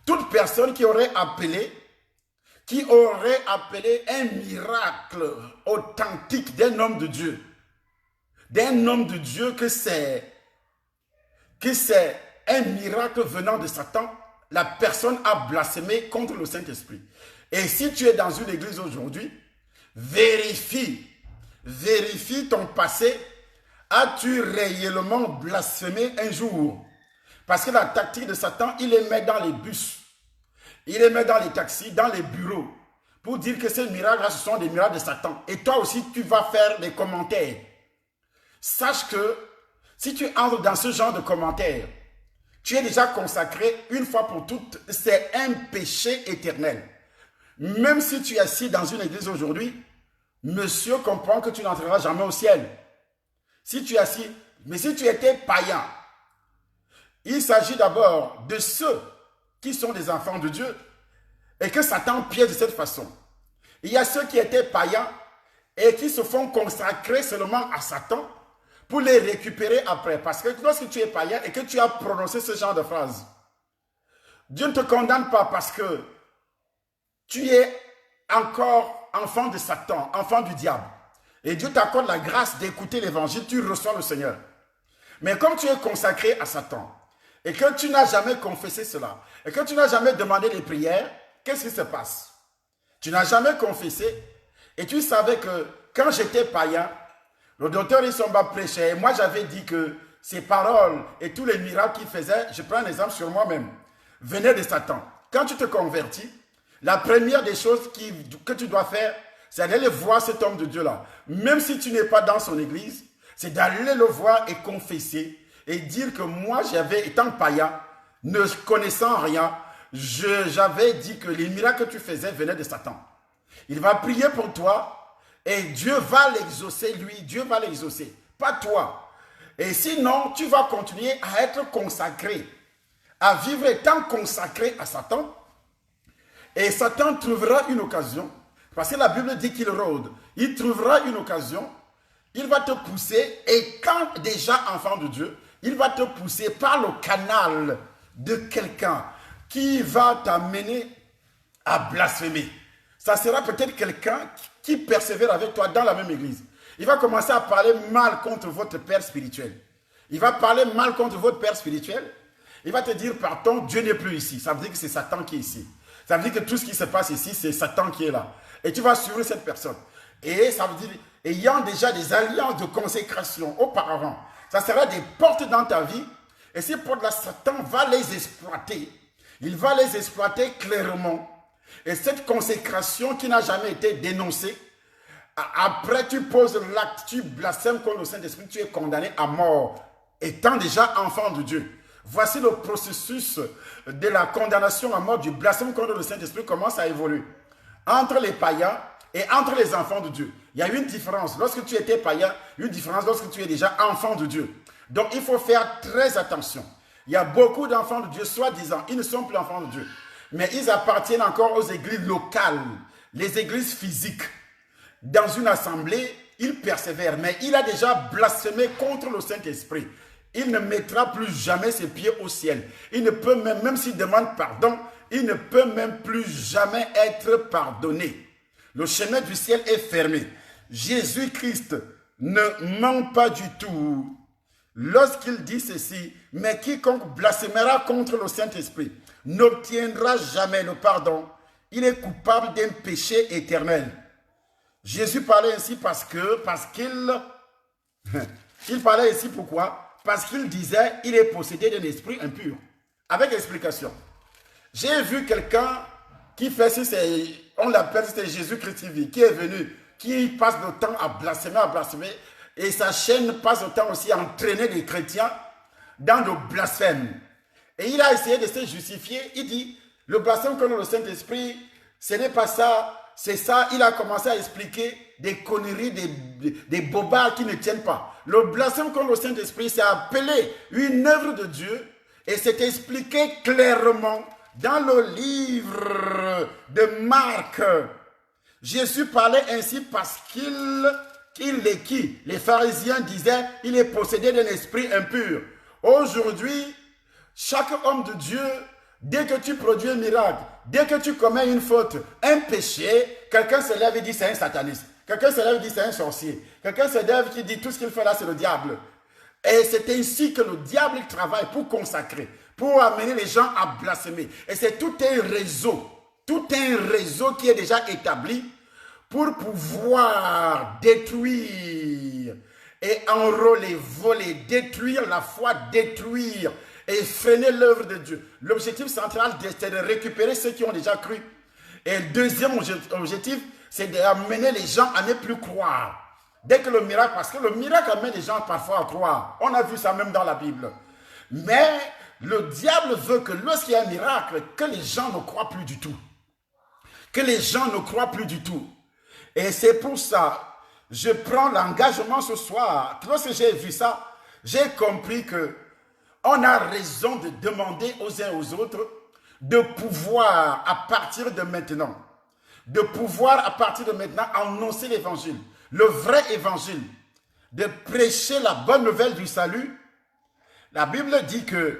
Toute personne qui aurait appelé un miracle authentique d'un homme de Dieu, que c'est un miracle venant de Satan, la personne a blasphémé contre le Saint-Esprit. Et si tu es dans une église aujourd'hui, vérifie ton passé. As-tu réellement blasphémé un jour? Parce que la tactique de Satan, il les met dans les bus, il les met dans les taxis, dans les bureaux, pour dire que ces miracles-là, ce sont des miracles de Satan. Et toi aussi, tu vas faire des commentaires. Sache que si tu entres dans ce genre de commentaires, tu es déjà consacré une fois pour toutes. C'est un péché éternel. Même si tu es assis dans une église aujourd'hui, monsieur comprend que tu n'entreras jamais au ciel. Si tu es assis, mais si tu étais païen, il s'agit d'abord de ceux qui sont des enfants de Dieu et que Satan piège de cette façon. Il y a ceux qui étaient païens et qui se font consacrer seulement à Satan pour les récupérer après. Parce que lorsque tu es païen et que tu as prononcé ce genre de phrase, Dieu ne te condamne pas parce que tu es encore enfant de Satan, enfant du diable. Et Dieu t'accorde la grâce d'écouter l'évangile, tu reçois le Seigneur. Mais comme tu es consacré à Satan, et que tu n'as jamais confessé cela, et que tu n'as jamais demandé les prières, qu'est-ce qui se passe? Tu n'as jamais confessé, et tu savais que quand j'étais païen, le docteur Isomba prêchait, et moi j'avais dit que ses paroles et tous les miracles qu'il faisait, je prends un exemple sur moi-même, venaient de Satan. Quand tu te convertis, la première des choses que tu dois faire, c'est d'aller voir cet homme de Dieu-là. Même si tu n'es pas dans son église, c'est d'aller le voir et confesser et dire que moi, étant païen, ne connaissant rien, j'avais dit que les miracles que tu faisais venaient de Satan. Il va prier pour toi et Dieu va l'exaucer, lui. Dieu va l'exaucer, pas toi. Et sinon, tu vas continuer à être consacré, à vivre étant consacré à Satan. Et Satan trouvera une occasion, parce que la Bible dit qu'il rôde. Il trouvera une occasion, il va te pousser, et quand déjà enfant de Dieu, il va te pousser par le canal de quelqu'un qui va t'amener à blasphémer. Ça sera peut-être quelqu'un qui persévère avec toi dans la même église. Il va commencer à parler mal contre votre père spirituel. Il va parler mal contre votre père spirituel. Il va te dire, pardon, Dieu n'est plus ici. Ça veut dire que c'est Satan qui est ici. Ça veut dire que tout ce qui se passe ici, c'est Satan qui est là. Et tu vas suivre cette personne. Et ça veut dire, ayant déjà des alliances de consécration auparavant, ça sera des portes dans ta vie. Et ces portes-là, Satan va les exploiter. Il va les exploiter clairement. Et cette consécration qui n'a jamais été dénoncée, après tu poses l'acte, tu blasphèmes contre le Saint-Esprit, tu es condamné à mort, étant déjà enfant de Dieu. Voici le processus de la condamnation à mort du blasphème contre le Saint-Esprit commence à évoluer. Entre les païens et entre les enfants de Dieu. Il y a une différence. Lorsque tu étais païen, une différence lorsque tu es déjà enfant de Dieu. Donc il faut faire très attention. Il y a beaucoup d'enfants de Dieu, soi-disant, ils ne sont plus enfants de Dieu. Mais ils appartiennent encore aux églises locales, les églises physiques. Dans une assemblée, il persévère, mais il a déjà blasphémé contre le Saint-Esprit. Il ne mettra plus jamais ses pieds au ciel. Il ne peut même s'il demande pardon, il ne peut même plus jamais être pardonné. Le chemin du ciel est fermé. Jésus-Christ ne ment pas du tout lorsqu'il dit ceci, mais quiconque blasphémera contre le Saint-Esprit n'obtiendra jamais le pardon. Il est coupable d'un péché éternel. Jésus parlait ainsi parce qu'il parlait ainsi pourquoi? Parce qu'il disait, il est possédé d'un esprit impur. Avec explication. J'ai vu quelqu'un qui fait, on l'appelle, c'était Jésus-Christ TV, qui est venu, qui passe le temps à blasphémer, et sa chaîne passe le temps aussi à entraîner les chrétiens dans le blasphème. Et il a essayé de se justifier, il dit, le blasphème contre le Saint-Esprit, ce n'est pas ça, c'est ça. Il a commencé à expliquer des conneries, des bobards qui ne tiennent pas. Le blasphème contre le Saint-Esprit, c'est appeler une œuvre de Dieu Et c'est expliqué clairement dans le livre de Marc. Jésus parlait ainsi parce les pharisiens disaient, il est possédé d'un esprit impur. Aujourd'hui, chaque homme de Dieu, dès que tu produis un miracle, dès que tu commets une faute, un péché, quelqu'un se lève et dit c'est un sataniste. Quelqu'un se lève et dit c'est un sorcier. Quelqu'un se lève et dit tout ce qu'il fait là c'est le diable. Et c'est ainsi que le diable travaille pour consacrer, pour amener les gens à blasphémer. Et c'est tout un réseau qui est déjà établi pour pouvoir détruire et enrôler, voler, détruire la foi, détruire et freiner l'œuvre de Dieu. L'objectif central, c'est de récupérer ceux qui ont déjà cru. Et le deuxième objectif, c'est d'amener les gens à ne plus croire. Dès que le miracle, parce que le miracle amène les gens parfois à croire. On a vu ça même dans la Bible. Mais le diable veut que lorsqu'il y a un miracle, que les gens ne croient plus du tout. Que les gens ne croient plus du tout. Et c'est pour ça, je prends l'engagement ce soir. Lorsque j'ai vu ça, j'ai compris que on a raison de demander aux uns aux autres de pouvoir, à partir de maintenant, annoncer l'évangile, le vrai évangile, de prêcher la bonne nouvelle du salut. La Bible dit que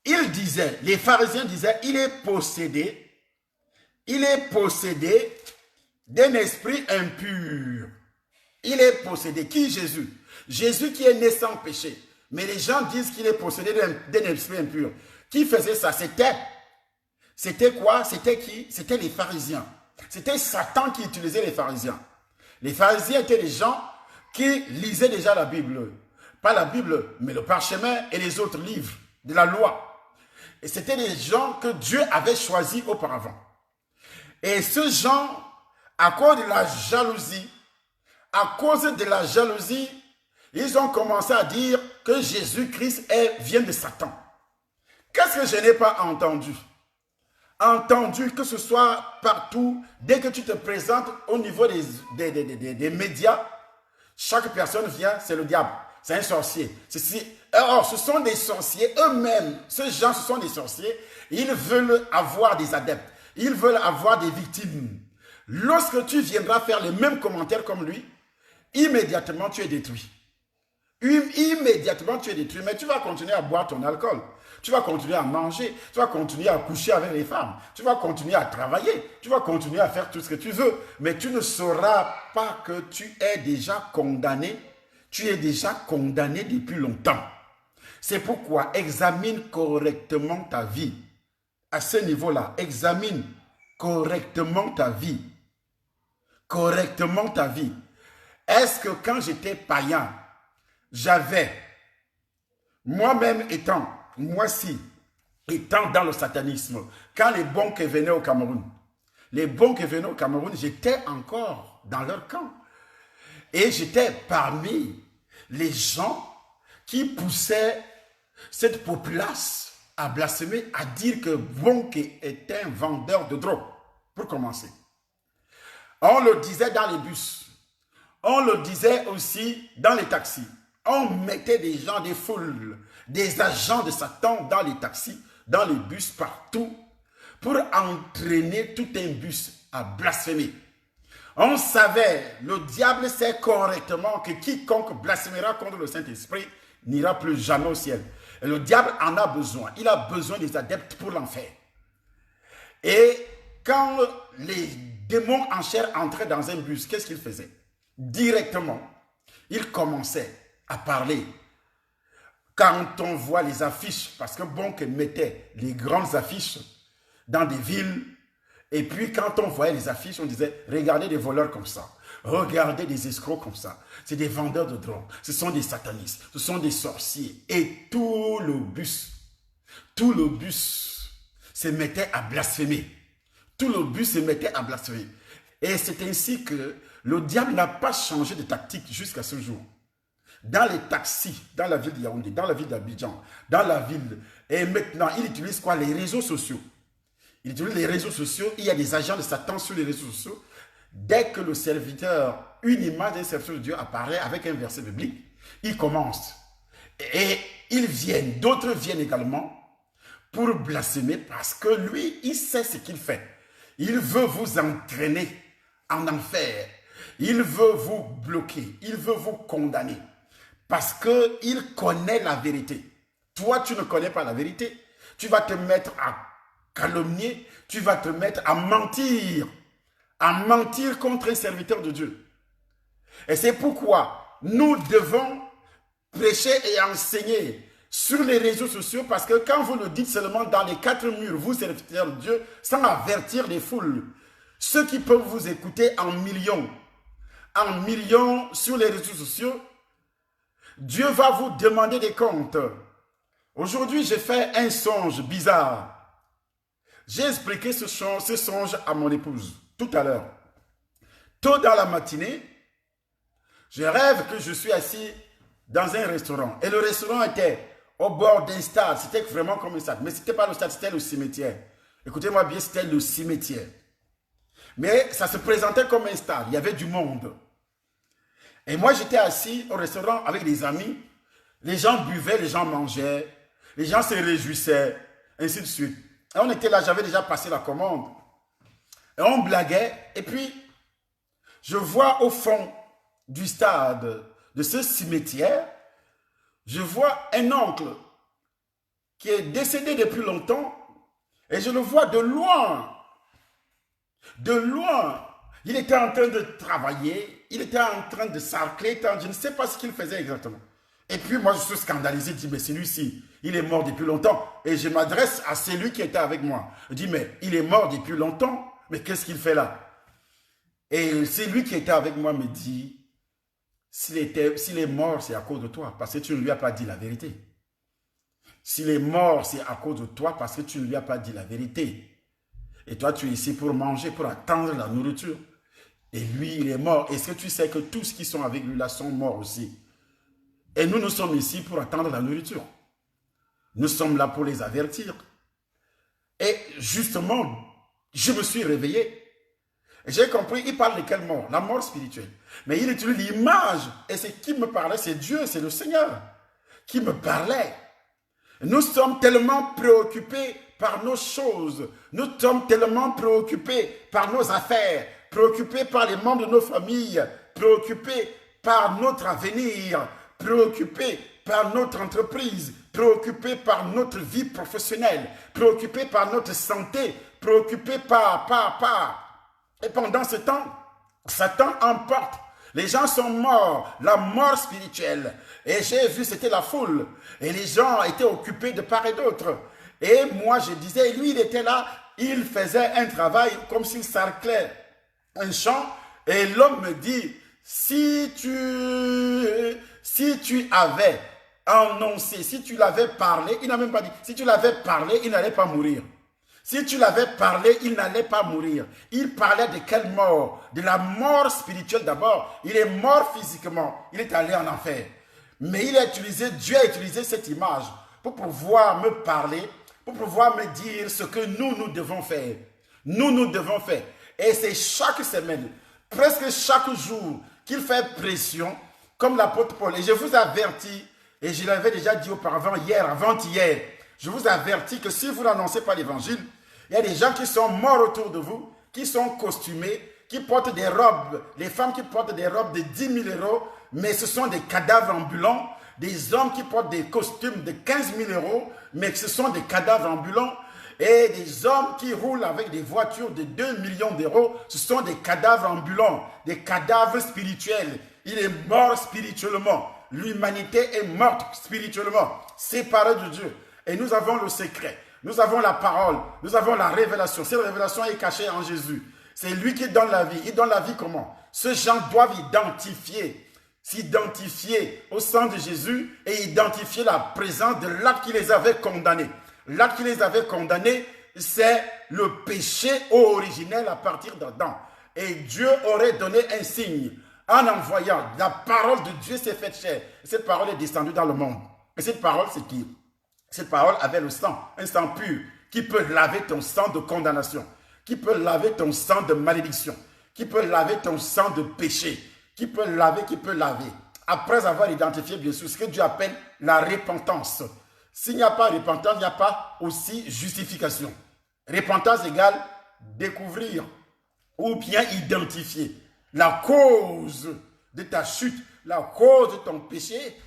les pharisiens disaient, il est possédé d'un esprit impur. Il est possédé. Qui? Jésus. Jésus qui est né sans péché. Mais les gens disent qu'il est possédé d'un esprit impur. Qui faisait ça? C'était quoi? C'était qui? C'était les pharisiens. C'était Satan qui utilisait les pharisiens. Les pharisiens étaient des gens qui lisaient déjà la Bible. Pas la Bible, mais le parchemin et les autres livres de la loi. Et c'était des gens que Dieu avait choisis auparavant. Et ces gens, à cause de la jalousie, ils ont commencé à dire que Jésus-Christ vient de Satan. Qu'est-ce que je n'ai pas entendu? Entendu que ce soit partout, dès que tu te présentes au niveau des médias, chaque personne vient, c'est le diable, c'est un sorcier. Or, ce sont des sorciers eux-mêmes, ces gens, ce sont des sorciers, ils veulent avoir des adeptes, ils veulent avoir des victimes. Lorsque tu viendras faire les mêmes commentaires comme lui, immédiatement tu es détruit. Immédiatement tu es détruit, mais tu vas continuer à boire ton alcool. Tu vas continuer à manger, tu vas continuer à coucher avec les femmes, tu vas continuer à travailler, tu vas continuer à faire tout ce que tu veux, mais tu ne sauras pas que tu es déjà condamné, depuis longtemps. C'est pourquoi examine correctement ta vie. À ce niveau-là, examine correctement ta vie. Correctement ta vie. Est-ce que quand j'étais païen, j'avais, moi-même étant dans le satanisme, quand les Bonke venaient au Cameroun, j'étais encore dans leur camp. Et j'étais parmi les gens qui poussaient cette populace à blasphémer, à dire que Bonke est un vendeur de drogue, pour commencer. On le disait dans les bus, on le disait aussi dans les taxis. On mettait des gens, des foules, des agents de Satan dans les taxis, dans les bus, partout, pour entraîner tout un bus à blasphémer. On savait, le diable sait correctement que quiconque blasphémera contre le Saint-Esprit n'ira plus jamais au ciel. Et le diable en a besoin. Il a besoin des adeptes pour l'enfer. Et quand les démons en chair entraient dans un bus, qu'est-ce qu'ils faisaient? Directement, ils commençaient à parler. Quand on voit les affiches, parce que Bonke mettait les grandes affiches dans des villes, et puis quand on voyait les affiches, on disait, regardez des voleurs comme ça, regardez des escrocs comme ça, c'est des vendeurs de drogue, ce sont des satanistes, ce sont des sorciers, et tout le bus se mettait à blasphémer. Tout le bus se mettait à blasphémer. Et c'est ainsi que le diable n'a pas changé de tactique jusqu'à ce jour. Dans les taxis, dans la ville de Yaoundé, dans la ville d'Abidjan, dans la ville, et maintenant, il utilise quoi? Les réseaux sociaux. Il utilise les réseaux sociaux, il y a des agents de Satan sur les réseaux sociaux. Dès que le serviteur, une image d'un serviteur de Dieu apparaît avec un verset biblique, il commence. Et ils viennent, d'autres viennent également pour blasphémer parce que lui, il sait ce qu'il fait. Il veut vous entraîner en enfer. Il veut vous bloquer. Il veut vous condamner. Parce qu'il connaît la vérité. Toi, tu ne connais pas la vérité. Tu vas te mettre à calomnier. Tu vas te mettre à mentir. À mentir contre un serviteur de Dieu. Et c'est pourquoi nous devons prêcher et enseigner sur les réseaux sociaux, parce que quand vous le dites seulement dans les quatre murs, vous, serviteurs de Dieu, sans avertir les foules, ceux qui peuvent vous écouter en millions sur les réseaux sociaux, Dieu va vous demander des comptes. Aujourd'hui, j'ai fait un songe bizarre. J'ai expliqué ce songe à mon épouse tout à l'heure. Tôt dans la matinée, je rêve que je suis assis dans un restaurant. Et le restaurant était au bord d'un stade. C'était vraiment comme un stade. Mais ce n'était pas le stade, c'était le cimetière. Écoutez-moi bien, c'était le cimetière. Mais ça se présentait comme un stade. Il y avait du monde. Et moi, j'étais assis au restaurant avec des amis. Les gens buvaient, les gens mangeaient. Les gens se réjouissaient, ainsi de suite. Et on était là, j'avais déjà passé la commande. Et on blaguait. Et puis, je vois au fond du stade, de ce cimetière, je vois un oncle qui est décédé depuis longtemps. Et je le vois de loin. De loin. Il était en train de travailler. Il était en train de sarcler. Je ne sais pas ce qu'il faisait exactement. Et puis moi, je suis scandalisé. Je dis, mais celui-ci, il est mort depuis longtemps. Et je m'adresse à celui qui était avec moi. Je dis, mais il est mort depuis longtemps. Mais qu'est-ce qu'il fait là? Et celui qui était avec moi me dit, s'il est mort, c'est à cause de toi. Parce que tu ne lui as pas dit la vérité. S'il est mort, c'est à cause de toi. Parce que tu ne lui as pas dit la vérité. Et toi, tu es ici pour manger, pour attendre la nourriture. Et lui, il est mort. Est-ce que tu sais que tous qui sont avec lui là sont morts aussi? Et nous sommes ici pour attendre la nourriture. Nous sommes là pour les avertir. Et justement, je me suis réveillé. J'ai compris, il parle de quelle mort? La mort spirituelle. Mais il utilise l'image. Et c'est qui me parlait? C'est Dieu, c'est le Seigneur qui me parlait. Nous sommes tellement préoccupés par nos choses. Nous sommes tellement préoccupés par nos affaires, préoccupés par les membres de nos familles, préoccupés par notre avenir, préoccupés par notre entreprise, préoccupés par notre vie professionnelle, préoccupés par notre santé, préoccupés par. Et pendant ce temps, Satan emporte. Les gens sont morts, la mort spirituelle. Et j'ai vu, c'était la foule. Et les gens étaient occupés de part et d'autre. Et moi, je disais, lui, il était là, il faisait un travail comme s'il sarclait un champ. Et l'homme me dit, si tu avais annoncé, si tu l'avais parlé, il n'a même pas dit, si tu l'avais parlé, il n'allait pas mourir. Si tu l'avais parlé, il n'allait pas mourir. Il parlait de quelle mort? De la mort spirituelle d'abord. Il est mort physiquement. Il est allé en enfer. Mais Dieu a utilisé cette image pour pouvoir me parler, pour pouvoir me dire ce que nous devons faire. Nous devons faire. Et c'est chaque semaine, presque chaque jour, qu'il fait pression, comme l'apôtre Paul. Et je vous avertis, et je l'avais déjà dit auparavant, avant-hier, je vous avertis que si vous n'annoncez pas l'évangile, il y a des gens qui sont morts autour de vous, qui sont costumés, qui portent des robes, les femmes qui portent des robes de 10 000 €, mais ce sont des cadavres ambulants, des hommes qui portent des costumes de 15 000 €, mais ce sont des cadavres ambulants, et des hommes qui roulent avec des voitures de 2 millions d'euros, ce sont des cadavres ambulants, des cadavres spirituels. Il est mort spirituellement. L'humanité est morte spirituellement, séparée de Dieu. Et nous avons le secret. Nous avons la parole, nous avons la révélation. Cette révélation est cachée en Jésus. C'est lui qui donne la vie. Il donne la vie comment? Ces gens doivent s'identifier au sang de Jésus et identifier la présence de l'acte qui les avait condamnés. L'acte qui les avait condamnés, c'est le péché originel à partir d'Adam. Et Dieu aurait donné un signe en envoyant. La parole de Dieu s'est faite chair. Cette parole est descendue dans le monde. Et cette parole, c'est qui? Cette parole avait le sang, un sang pur, qui peut laver ton sang de condamnation, qui peut laver ton sang de malédiction, qui peut laver ton sang de péché, qui peut laver. après avoir identifié, bien sûr, ce que Dieu appelle la repentance. S'il n'y a pas repentance, il n'y a pas aussi justification. Repentance égale découvrir ou bien identifier la cause de ta chute, la cause de ton péché,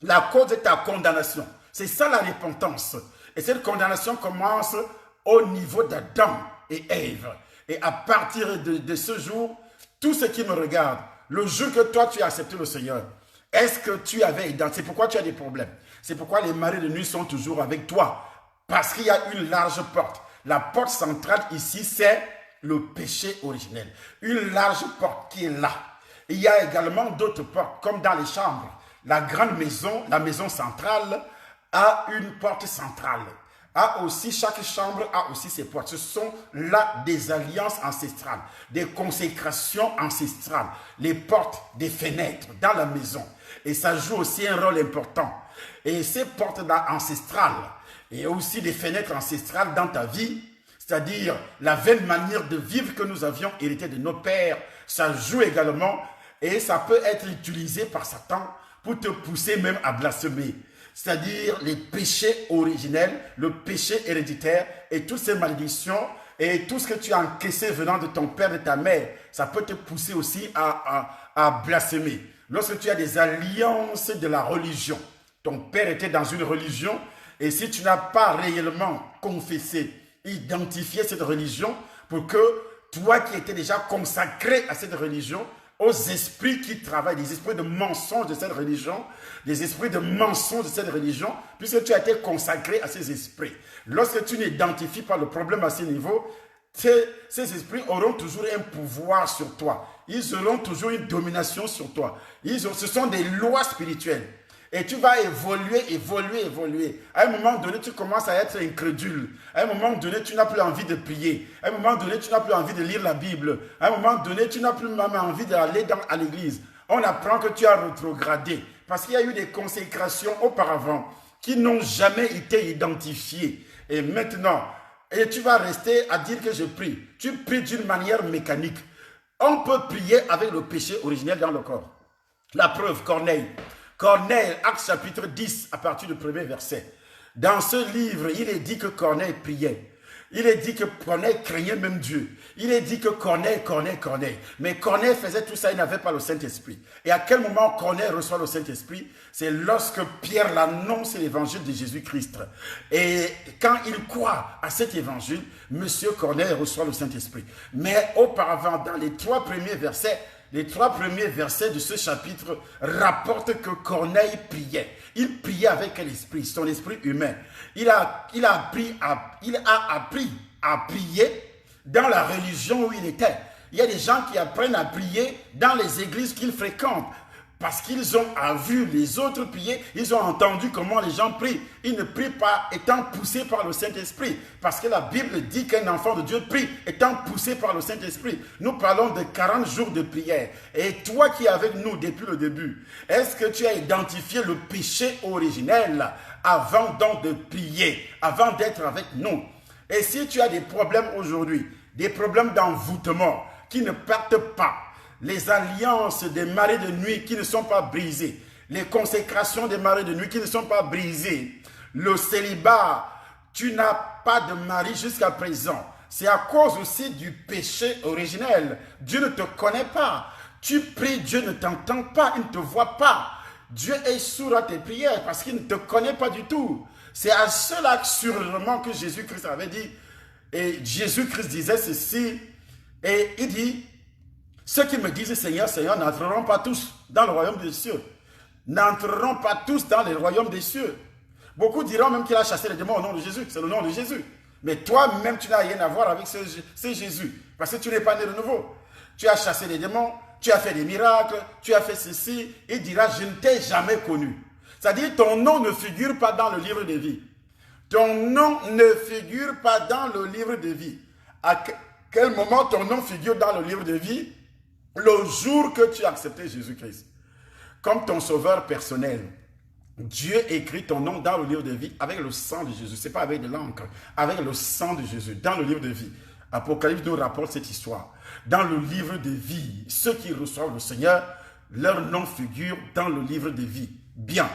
la cause de ta condamnation. C'est ça la repentance. Et cette condamnation commence au niveau d'Adam et Ève. Et à partir de ce jour, tout ce qui me regarde, le jour que toi tu as accepté le Seigneur, est-ce que tu avais identifié? C'est pourquoi tu as des problèmes. C'est pourquoi les maris de nuit sont toujours avec toi. Parce qu'il y a une large porte. La porte centrale ici, c'est le péché originel. Une large porte qui est là. Il y a également d'autres portes, comme dans les chambres. La grande maison, la maison centrale, a une porte centrale. Chaque chambre a aussi ses portes. Ce sont là des alliances ancestrales, des consécrations ancestrales, les portes des fenêtres dans la maison. Et ça joue aussi un rôle important. Et ces portes-là ancestrales, et aussi des fenêtres ancestrales dans ta vie, c'est-à-dire la vaine manière de vivre que nous avions hérité de nos pères, ça joue également et ça peut être utilisé par Satan pour te pousser même à blasphémer. C'est-à-dire les péchés originels, le péché héréditaire et toutes ces malédictions et tout ce que tu as encaissé venant de ton père et de ta mère, ça peut te pousser aussi à blasphémer. Lorsque tu as des alliances de la religion, ton père était dans une religion et si tu n'as pas réellement confessé, identifié cette religion pour que toi qui étais déjà consacré à cette religion, aux esprits qui travaillent, des esprits de mensonge de cette religion, des esprits de mensonge de cette religion, puisque tu as été consacré à ces esprits. Lorsque tu n'identifies pas le problème à ce niveau, ces esprits auront toujours un pouvoir sur toi. Ils auront toujours une domination sur toi. Ce sont des lois spirituelles. Et tu vas évoluer. À un moment donné, tu commences à être incrédule. À un moment donné, tu n'as plus envie de prier. À un moment donné, tu n'as plus envie de lire la Bible. À un moment donné, tu n'as plus même envie d'aller à l'église. On apprend que tu as rétrogradé. Parce qu'il y a eu des consécrations auparavant qui n'ont jamais été identifiées. Et maintenant, tu vas rester à dire que je prie. Tu pries d'une manière mécanique. On peut prier avec le péché originel dans le corps. La preuve, Corneille, Actes chapitre 10, à partir du premier verset. Dans ce livre, il est dit que Corneille priait. Il est dit que Corneille craignait même Dieu. Il est dit que Corneille. Mais Corneille faisait tout ça, il n'avait pas le Saint-Esprit. Et à quel moment Corneille reçoit le Saint-Esprit? C'est lorsque Pierre l'annonce l'évangile de Jésus-Christ. Et quand il croit à cet évangile, Monsieur Corneille reçoit le Saint-Esprit. Mais auparavant, dans les trois premiers versets de ce chapitre rapportent que Corneille priait. Il priait avec quel esprit? Son esprit humain. Il a appris à prier dans la religion où il était. Il y a des gens qui apprennent à prier dans les églises qu'ils fréquentent. Parce qu'ils ont vu les autres prier, ils ont entendu comment les gens prient. Ils ne prient pas étant poussés par le Saint-Esprit. Parce que la Bible dit qu'un enfant de Dieu prie étant poussé par le Saint-Esprit. Nous parlons de 40 jours de prière. Et toi qui es avec nous depuis le début, est-ce que tu as identifié le péché originel avant donc de prier, avant d'être avec nous? Et si tu as des problèmes aujourd'hui, des problèmes d'envoûtement qui ne partent pas, les alliances des maris de nuit qui ne sont pas brisées, les consécrations des maris de nuit qui ne sont pas brisées, le célibat, tu n'as pas de mari jusqu'à présent. C'est à cause aussi du péché originel. Dieu ne te connaît pas. Tu pries, Dieu ne t'entend pas, il ne te voit pas. Dieu est sourd à tes prières parce qu'il ne te connaît pas du tout. C'est à cela sûrement que Jésus-Christ avait dit, et Jésus-Christ disait ceci, et il dit, ceux qui me disent Seigneur, Seigneur, n'entreront pas tous dans le royaume des cieux. N'entreront pas tous dans le royaume des cieux. Beaucoup diront même qu'il a chassé les démons au nom de Jésus. C'est le nom de Jésus. Mais toi-même, tu n'as rien à voir avec ce Jésus. Parce que tu n'es pas né de nouveau. Tu as chassé les démons, tu as fait des miracles, tu as fait ceci. Il dira, je ne t'ai jamais connu. C'est-à-dire, ton nom ne figure pas dans le livre de vie. Ton nom ne figure pas dans le livre de vie. À quel moment ton nom figure dans le livre de vie? Le jour que tu as accepté Jésus-Christ comme ton sauveur personnel. Dieu écrit ton nom dans le livre de vie avec le sang de Jésus. Ce n'est pas avec de l'encre, avec le sang de Jésus, dans le livre de vie. Apocalypse nous rapporte cette histoire. Dans le livre de vie, ceux qui reçoivent le Seigneur, leur nom figure dans le livre de vie. Bien.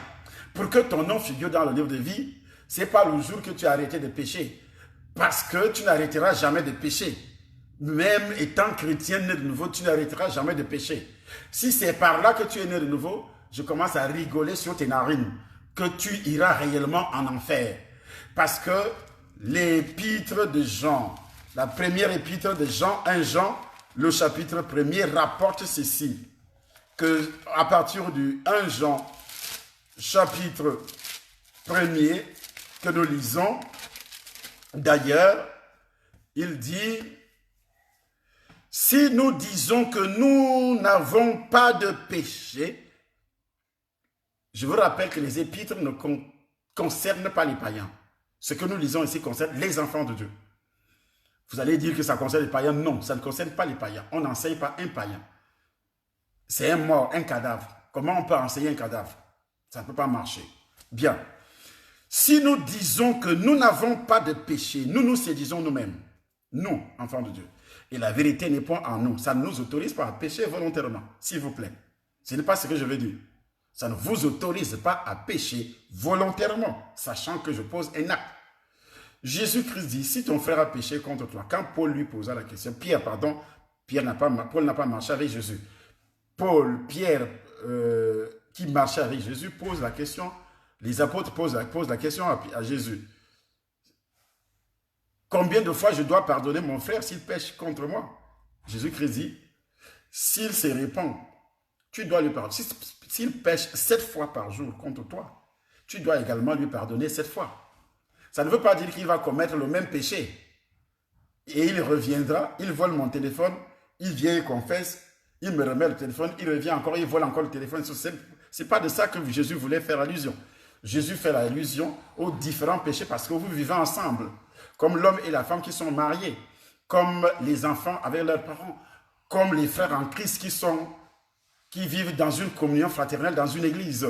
Pour que ton nom figure dans le livre de vie, ce n'est pas le jour que tu as arrêté de pécher. Parce que tu n'arrêteras jamais de pécher. Même étant chrétien né de nouveau, tu n'arrêteras jamais de pécher. Si c'est par là que tu es né de nouveau, je commence à rigoler sur tes narines, que tu iras réellement en enfer. Parce que l'épître de Jean, la première épître de Jean, 1 Jean, le chapitre 1er rapporte ceci, que à partir du 1 Jean, chapitre 1er, que nous lisons, d'ailleurs, il dit, si nous disons que nous n'avons pas de péché, je vous rappelle que les épîtres ne concernent pas les païens. Ce que nous lisons ici concerne les enfants de Dieu. Vous allez dire que ça concerne les païens. Non, ça ne concerne pas les païens. On n'enseigne pas un païen. C'est un mort, un cadavre. Comment on peut enseigner un cadavre? Ça ne peut pas marcher. Bien. Si nous disons que nous n'avons pas de péché, nous nous séduisons nous-mêmes. Nous, enfants de Dieu. Et la vérité n'est point en nous. Ça ne nous autorise pas à pécher volontairement, s'il vous plaît. Ce n'est pas ce que je veux dire. Ça ne vous autorise pas à pécher volontairement, sachant que je pose un acte. Jésus-Christ dit, si ton frère a péché contre toi, quand Paul lui posa la question, Paul n'a pas marché avec Jésus. Pierre, qui marchait avec Jésus, pose la question, les apôtres posent la question à Jésus. Combien de fois je dois pardonner mon frère s'il pêche contre moi? Jésus-Christ dit, s'il se répand, tu dois lui pardonner. S'il pêche 7 fois par jour contre toi, tu dois également lui pardonner 7 fois. Ça ne veut pas dire qu'il va commettre le même péché. Et il reviendra, il vole mon téléphone, il vient et confesse, il me remet le téléphone, il revient encore, il vole encore le téléphone. Ce n'est pas de ça que Jésus voulait faire allusion. Jésus fait l'allusion aux différents péchés parce que vous vivez ensemble. Comme l'homme et la femme qui sont mariés, comme les enfants avec leurs parents, comme les frères en Christ qui vivent dans une communion fraternelle, dans une église,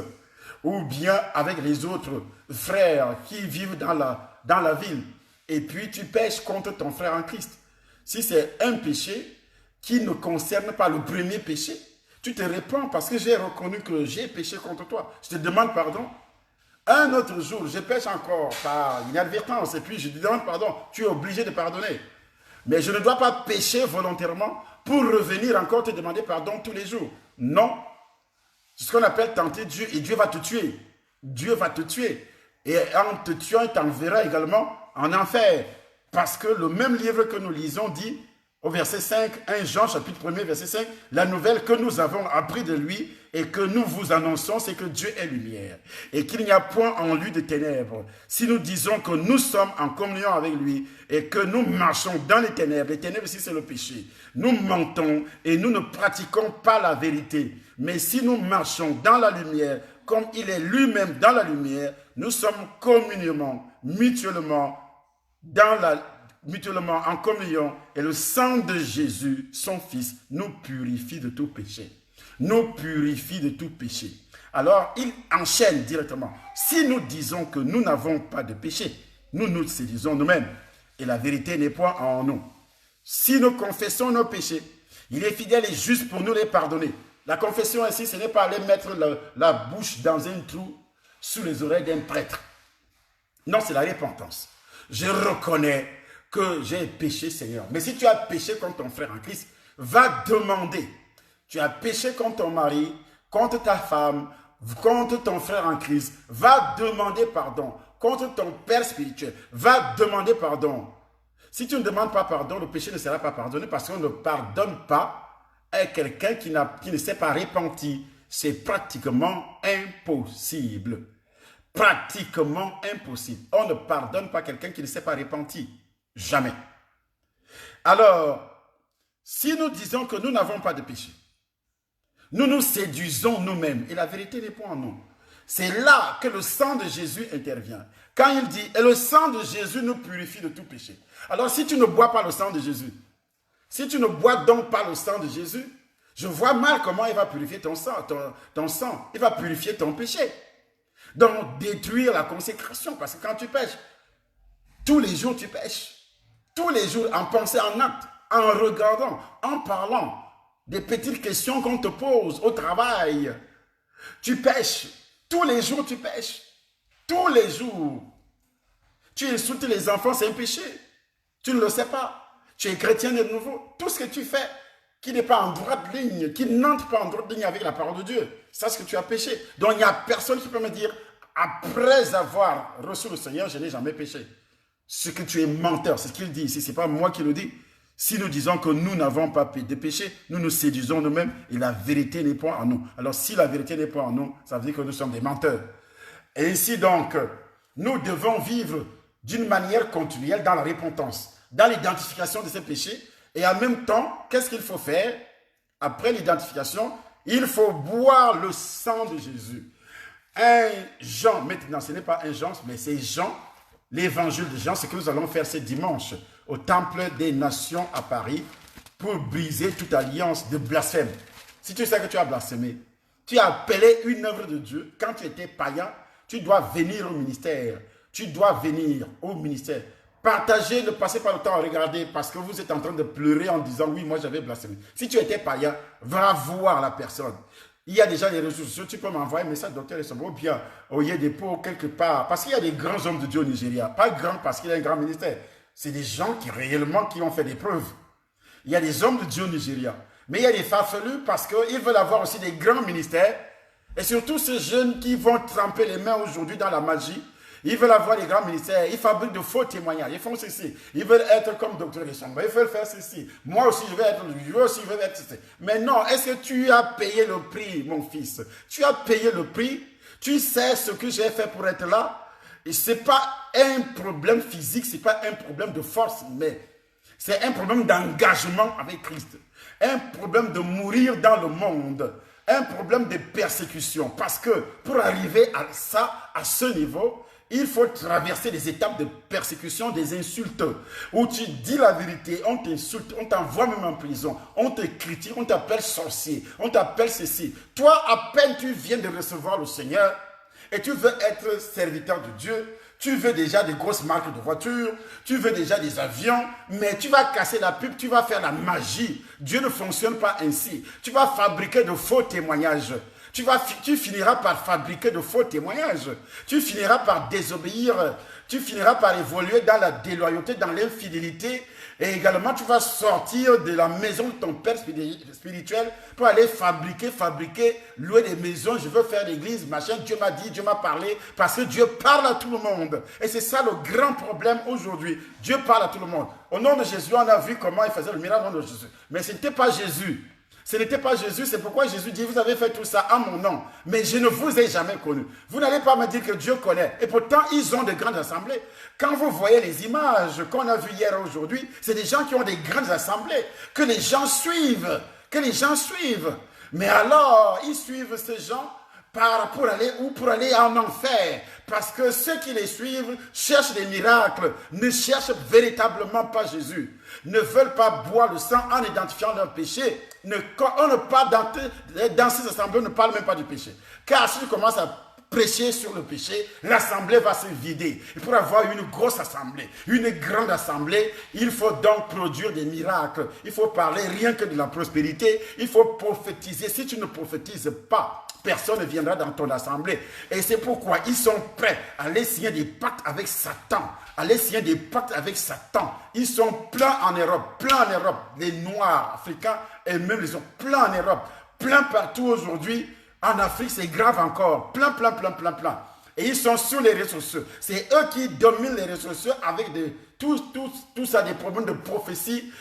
ou bien avec les autres frères qui vivent dans la ville, et puis tu pêches contre ton frère en Christ. Si c'est un péché qui ne concerne pas le premier péché, tu te répands parce que j'ai reconnu que j'ai péché contre toi. Je te demande pardon. Un autre jour, je pêche encore par inadvertance, et puis je te demande pardon. Tu es obligé de pardonner. Mais je ne dois pas pécher volontairement pour revenir encore te demander pardon tous les jours. Non. C'est ce qu'on appelle tenter Dieu, et Dieu va te tuer. Dieu va te tuer. Et en te tuant, il t'enverra également en enfer. Parce que le même livre que nous lisons dit, au verset 5, 1 Jean, chapitre 1er, verset 5, la nouvelle que nous avons appris de lui et que nous vous annonçons, c'est que Dieu est lumière et qu'il n'y a point en lui de ténèbres. Si nous disons que nous sommes en communion avec lui et que nous marchons dans les ténèbres ici c'est le péché, nous mentons et nous ne pratiquons pas la vérité. Mais si nous marchons dans la lumière, comme il est lui-même dans la lumière, nous sommes communément, mutuellement en communion, et le sang de Jésus, son Fils, nous purifie de tout péché. Nous purifie de tout péché. Alors, il enchaîne directement. Si nous disons que nous n'avons pas de péché, nous nous séduisons nous-mêmes, et la vérité n'est point en nous. Si nous confessons nos péchés, il est fidèle et juste pour nous les pardonner. La confession ainsi, ce n'est pas aller mettre la bouche dans un trou sous les oreilles d'un prêtre. Non, c'est la repentance. Je reconnais que j'ai péché, Seigneur. Mais si tu as péché contre ton frère en Christ, va demander. Tu as péché contre ton mari, contre ta femme, contre ton frère en Christ. Va demander pardon. Contre ton père spirituel, va demander pardon. Si tu ne demandes pas pardon, le péché ne sera pas pardonné parce qu'on ne pardonne pas à quelqu'un qui ne s'est pas repenti. C'est pratiquement impossible. Pratiquement impossible. On ne pardonne pas quelqu'un qui ne s'est pas repenti. Jamais. Alors, si nous disons que nous n'avons pas de péché, nous nous séduisons nous-mêmes et la vérité n'est pas en nous. C'est là que le sang de Jésus intervient. Quand il dit, et le sang de Jésus nous purifie de tout péché. Alors, si tu ne bois pas le sang de Jésus, si tu ne bois donc pas le sang de Jésus, je vois mal comment il va purifier ton sang. Il va purifier ton péché. Donc, détruire la consécration. Parce que quand tu pêches, tous les jours tu pêches. Tous les jours, en pensée, en acte, en regardant, en parlant. des petites questions qu'on te pose au travail. Tu pêches. Tous les jours, tu pêches. Tous les jours. Tu insultes les enfants, c'est un péché. Tu ne le sais pas. Tu es chrétien de nouveau. Tout ce que tu fais qui n'est pas en droite ligne, qui n'entre pas en droite ligne avec la parole de Dieu, c'est ce que tu as péché. Donc, il n'y a personne qui peut me dire, après avoir reçu le Seigneur, je n'ai jamais péché. Ce que tu es menteur, c'est ce qu'il dit ici, ce n'est pas moi qui le dis. Si nous disons que nous n'avons pas de péché, nous nous séduisons nous-mêmes et la vérité n'est pas en nous. Alors, si la vérité n'est pas en nous, ça veut dire que nous sommes des menteurs. Et ici, donc, nous devons vivre d'une manière continuelle dans la repentance, dans l'identification de ces péchés. Et en même temps, qu'est-ce qu'il faut faire? Après l'identification, il faut boire le sang de Jésus. Un Jean, maintenant, ce n'est pas un Jean, mais c'est Jean, l'évangile de Jean, ce que nous allons faire ce dimanche au Temple des Nations à Paris pour briser toute alliance de blasphème. Si tu sais que tu as blasphémé, tu as appelé une œuvre de Dieu, quand tu étais païen, tu dois venir au ministère. Tu dois venir au ministère. Partagez, ne passez pas le temps à regarder parce que vous êtes en train de pleurer en disant « Oui, moi j'avais blasphémé ». Si tu étais païen, va voir la personne. Il y a déjà les réseaux sociaux, tu peux m'envoyer un message, docteur Esombo, ou bien au Yedepo, quelque part. Parce qu'il y a des grands hommes de Dieu au Nigeria. Pas grand parce qu'il y a un grand ministère. C'est des gens qui réellement qui ont fait des preuves. Il y a des hommes de Dieu au Nigeria. Mais il y a des farfelus parce qu'ils veulent avoir aussi des grands ministères. Et surtout ces jeunes qui vont tremper les mains aujourd'hui dans la magie. Ils veulent avoir des grands ministères, ils fabriquent de faux témoignages, ils font ceci. Ils veulent être comme docteur Esombo, ils veulent faire ceci. Moi aussi, je veux être ceci. Mais non, est-ce que tu as payé le prix, mon fils? Tu as payé le prix? Tu sais ce que j'ai fait pour être là? Et ce n'est pas un problème physique, ce n'est pas un problème de force, mais c'est un problème d'engagement avec Christ. Un problème de mourir dans le monde. Un problème de persécution. Parce que pour arriver à ça, à ce niveau, il faut traverser des étapes de persécution, des insultes, où tu dis la vérité, on t'insulte, on t'envoie même en prison, on te critique, on t'appelle sorcier, on t'appelle ceci. Toi, à peine tu viens de recevoir le Seigneur et tu veux être serviteur de Dieu, tu veux déjà des grosses marques de voitures, tu veux déjà des avions, mais tu vas casser la pub, tu vas faire la magie. Dieu ne fonctionne pas ainsi. Tu vas fabriquer de faux témoignages. Tu finiras par fabriquer de faux témoignages. Tu finiras par désobéir. Tu finiras par évoluer dans la déloyauté, dans l'infidélité. Et également, tu vas sortir de la maison de ton père spirituel pour aller fabriquer, louer des maisons. Je veux faire l'église, machin. Dieu m'a dit, Dieu m'a parlé. Parce que Dieu parle à tout le monde. Et c'est ça le grand problème aujourd'hui. Dieu parle à tout le monde. Au nom de Jésus, on a vu comment il faisait le miracle au nom de Jésus. Mais ce n'était pas Jésus. Ce n'était pas Jésus, c'est pourquoi Jésus dit, vous avez fait tout ça à mon nom, mais je ne vous ai jamais connu. Vous n'allez pas me dire que Dieu connaît. Et pourtant, ils ont de grandes assemblées. Quand vous voyez les images qu'on a vues hier et aujourd'hui, c'est des gens qui ont des grandes assemblées, que les gens suivent, Mais alors, ils suivent ces gens pour aller en enfer. Parce que ceux qui les suivent cherchent des miracles, ne cherchent véritablement pas Jésus. Ne veulent pas boire le sang en identifiant leur péché. Dans ces assemblées, on ne parle même pas du péché. Car si tu commences à prêcher sur le péché, l'assemblée va se vider. Et pour avoir une grosse assemblée, une grande assemblée, il faut donc produire des miracles. Il faut parler rien que de la prospérité. Il faut prophétiser. Si tu ne prophétises pas, personne ne viendra dans ton assemblée. Et c'est pourquoi ils sont prêts à aller signer des pactes avec Satan. Ils sont pleins en Europe. Les Noirs africains et même les autres, plein en Europe, plein partout aujourd'hui. En Afrique, c'est grave encore. Plein. Et ils sont sur les réseaux sociaux. C'est eux qui dominent les réseaux sociaux avec tout ça, des problèmes de prophétie,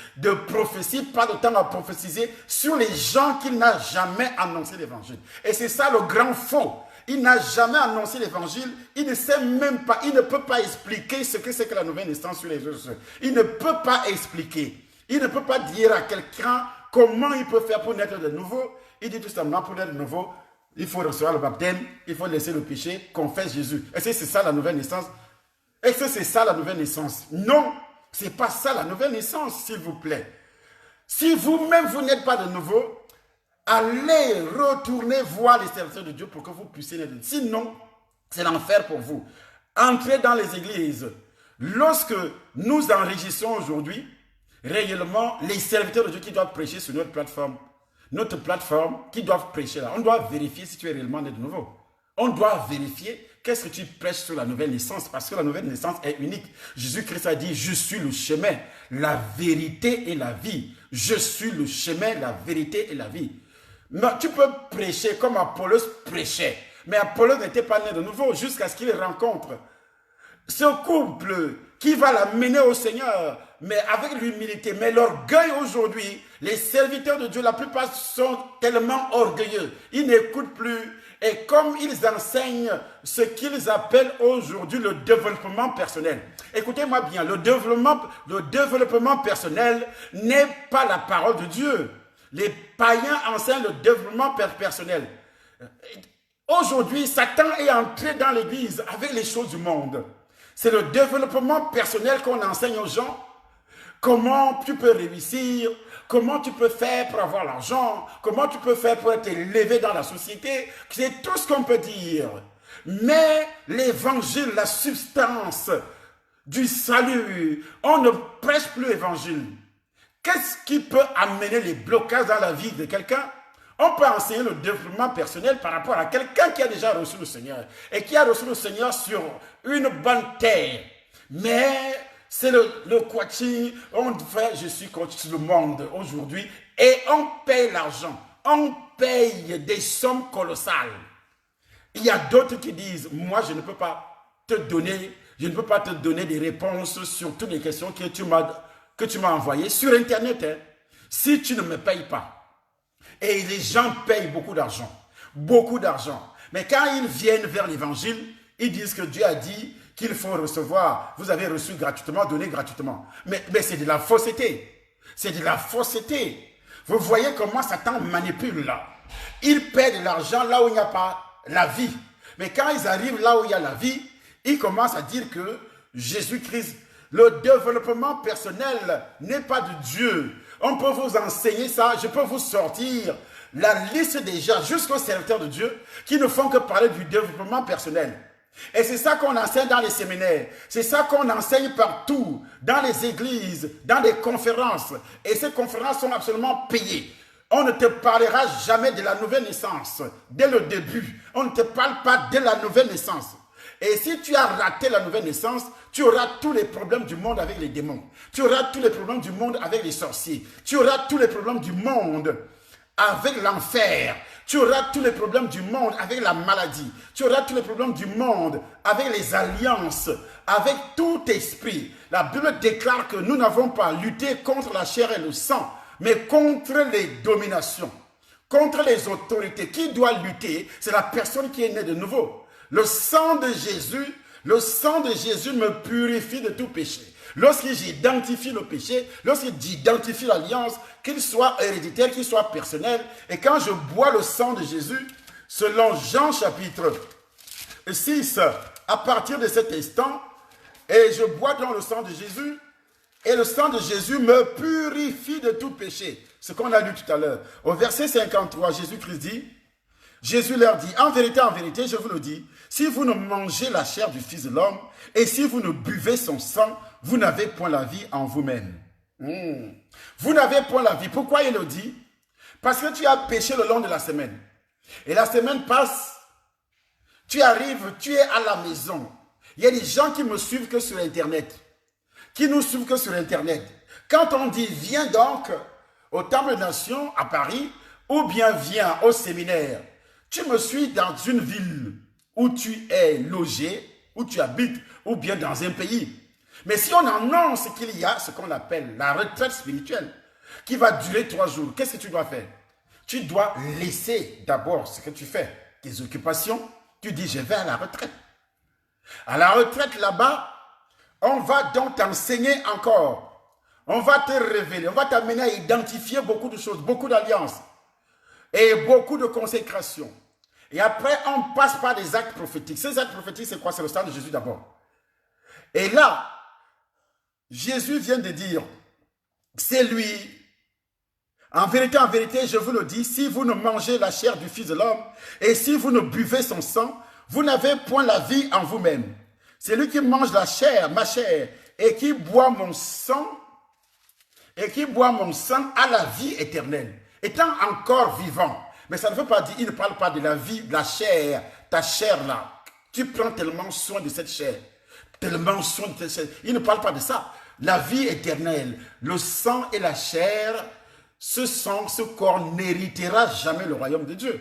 pas de temps à prophétiser sur les gens qui n'ont jamais annoncé l'évangile. Et c'est ça le grand faux. Il n'a jamais annoncé l'évangile. Il ne sait même pas, il ne peut pas expliquer ce que c'est que la nouvelle naissance sur les réseaux sociaux. Il ne peut pas expliquer. Il ne peut pas dire à quelqu'un comment il peut faire pour naître de nouveau. Il dit tout simplement, pour naître de nouveau, il faut recevoir le baptême, il faut laisser le péché, confesse Jésus. Est-ce que c'est ça la nouvelle naissance? Est-ce que c'est ça la nouvelle naissance? Non, ce n'est pas ça la nouvelle naissance, s'il vous plaît. Si vous-même, vous n'êtes pas de nouveau, allez retourner voir les serviteurs de Dieu pour que vous puissiez naître. Sinon, c'est l'enfer pour vous. Entrez dans les églises. Lorsque nous enregistrons aujourd'hui, réellement, les serviteurs de Dieu qui doivent prêcher sur notre plateforme, notre plateforme, qui doivent prêcher là, on doit vérifier si tu es réellement né de nouveau. On doit vérifier qu'est-ce que tu prêches sur la nouvelle naissance, parce que la nouvelle naissance est unique. Jésus-Christ a dit, je suis le chemin, la vérité et la vie. Je suis le chemin, la vérité et la vie. Mais tu peux prêcher comme Apollos prêchait. Mais Apollos n'était pas né de nouveau jusqu'à ce qu'il rencontre ce couple qui va l'amener au Seigneur, mais avec l'humilité. Mais l'orgueil aujourd'hui, les serviteurs de Dieu, la plupart sont tellement orgueilleux. Ils n'écoutent plus. Et comme ils enseignent ce qu'ils appellent aujourd'hui le développement personnel. Écoutez-moi bien, le développement personnel n'est pas la parole de Dieu. Les païens enseignent le développement personnel. Aujourd'hui, Satan est entré dans l'église avec les choses du monde. C'est le développement personnel qu'on enseigne aux gens. Comment tu peux réussir, comment tu peux faire pour avoir l'argent, comment tu peux faire pour être élevé dans la société. C'est tout ce qu'on peut dire. Mais l'évangile, la substance du salut, on ne prêche plus l'évangile. Qu'est-ce qui peut amener les blocages dans la vie de quelqu'un? On peut enseigner le développement personnel par rapport à quelqu'un qui a déjà reçu le Seigneur et qui a reçu le Seigneur sur une bonne terre. Mais c'est le coaching, on fait je suis coach sur le monde aujourd'hui et on paye l'argent, on paye des sommes colossales. Il y a d'autres qui disent, moi je ne peux pas te donner, des réponses sur toutes les questions que tu m'as envoyées sur Internet. Hein, si tu ne me payes pas. Et les gens payent beaucoup d'argent. Beaucoup d'argent. Mais quand ils viennent vers l'évangile, ils disent que Dieu a dit qu'il faut recevoir. Vous avez reçu gratuitement, donné gratuitement. Mais c'est de la fausseté. C'est de la fausseté. Vous voyez comment Satan manipule là. Il paie de l'argent là où il n'y a pas la vie. Mais quand ils arrivent là où il y a la vie, ils commencent à dire que Jésus-Christ, le développement personnel n'est pas de Dieu. On peut vous enseigner ça, je peux vous sortir la liste des gens jusqu'aux serviteurs de Dieu qui ne font que parler du développement personnel. Et c'est ça qu'on enseigne dans les séminaires, c'est ça qu'on enseigne partout, dans les églises, dans les conférences. Et ces conférences sont absolument payées. On ne te parlera jamais de la nouvelle naissance dès le début. On ne te parle pas de la nouvelle naissance. Et si tu as raté la nouvelle naissance, tu auras tous les problèmes du monde avec les démons. Tu auras tous les problèmes du monde avec les sorciers. Tu auras tous les problèmes du monde avec l'enfer. Tu auras tous les problèmes du monde avec la maladie. Tu auras tous les problèmes du monde avec les alliances, avec tout esprit. La Bible déclare que nous n'avons pas lutté contre la chair et le sang, mais contre les dominations, contre les autorités. Qui doit lutter? C'est la personne qui est née de nouveau. Le sang de Jésus me purifie de tout péché. Lorsque j'identifie le péché, lorsque j'identifie l'alliance, qu'il soit héréditaire, qu'il soit personnel, et quand je bois le sang de Jésus, selon Jean chapitre 6, à partir de cet instant, et je bois dans le sang de Jésus, et le sang de Jésus me purifie de tout péché. Ce qu'on a lu tout à l'heure. Au verset 53, Jésus-Christ dit, Jésus leur dit, en vérité, je vous le dis, si vous ne mangez la chair du Fils de l'homme et si vous ne buvez son sang, vous n'avez point la vie en vous-même. Vous n'avez point la vie. Pourquoi il le dit? Parce que tu as péché le long de la semaine. Et la semaine passe, tu arrives, tu es à la maison. Il y a des gens qui me suivent que sur Internet. Qui nous suivent que sur Internet. Quand on dit, viens donc au Temple des Nations à Paris, ou bien viens au séminaire, tu me suis dans une ville où tu es logé, où tu habites, ou bien dans un pays. Mais si on annonce qu'il y a ce qu'on appelle la retraite spirituelle, qui va durer 3 jours, qu'est-ce que tu dois faire? Tu dois laisser d'abord ce que tu fais, tes occupations, tu dis je vais à la retraite. À la retraite là-bas, on va donc t'enseigner encore. On va te révéler, on va t'amener à identifier beaucoup de choses, beaucoup d'alliances et beaucoup de consécration. Et après, on passe par des actes prophétiques. Ces actes prophétiques, c'est quoi? C'est le sang de Jésus d'abord. Et là, Jésus vient de dire, c'est lui. En vérité, je vous le dis, si vous ne mangez la chair du Fils de l'homme et si vous ne buvez son sang, vous n'avez point la vie en vous-même. C'est lui qui mange la chair, ma chair, et qui boit mon sang, a la vie éternelle. étant encore vivant. Mais ça ne veut pas dire, il ne parle pas de la vie, de la chair, ta chair là. Tu prends tellement soin de cette chair, tellement soin de cette chair. Il ne parle pas de ça. La vie éternelle, le sang et la chair, ce sang, ce corps n'héritera jamais le royaume de Dieu.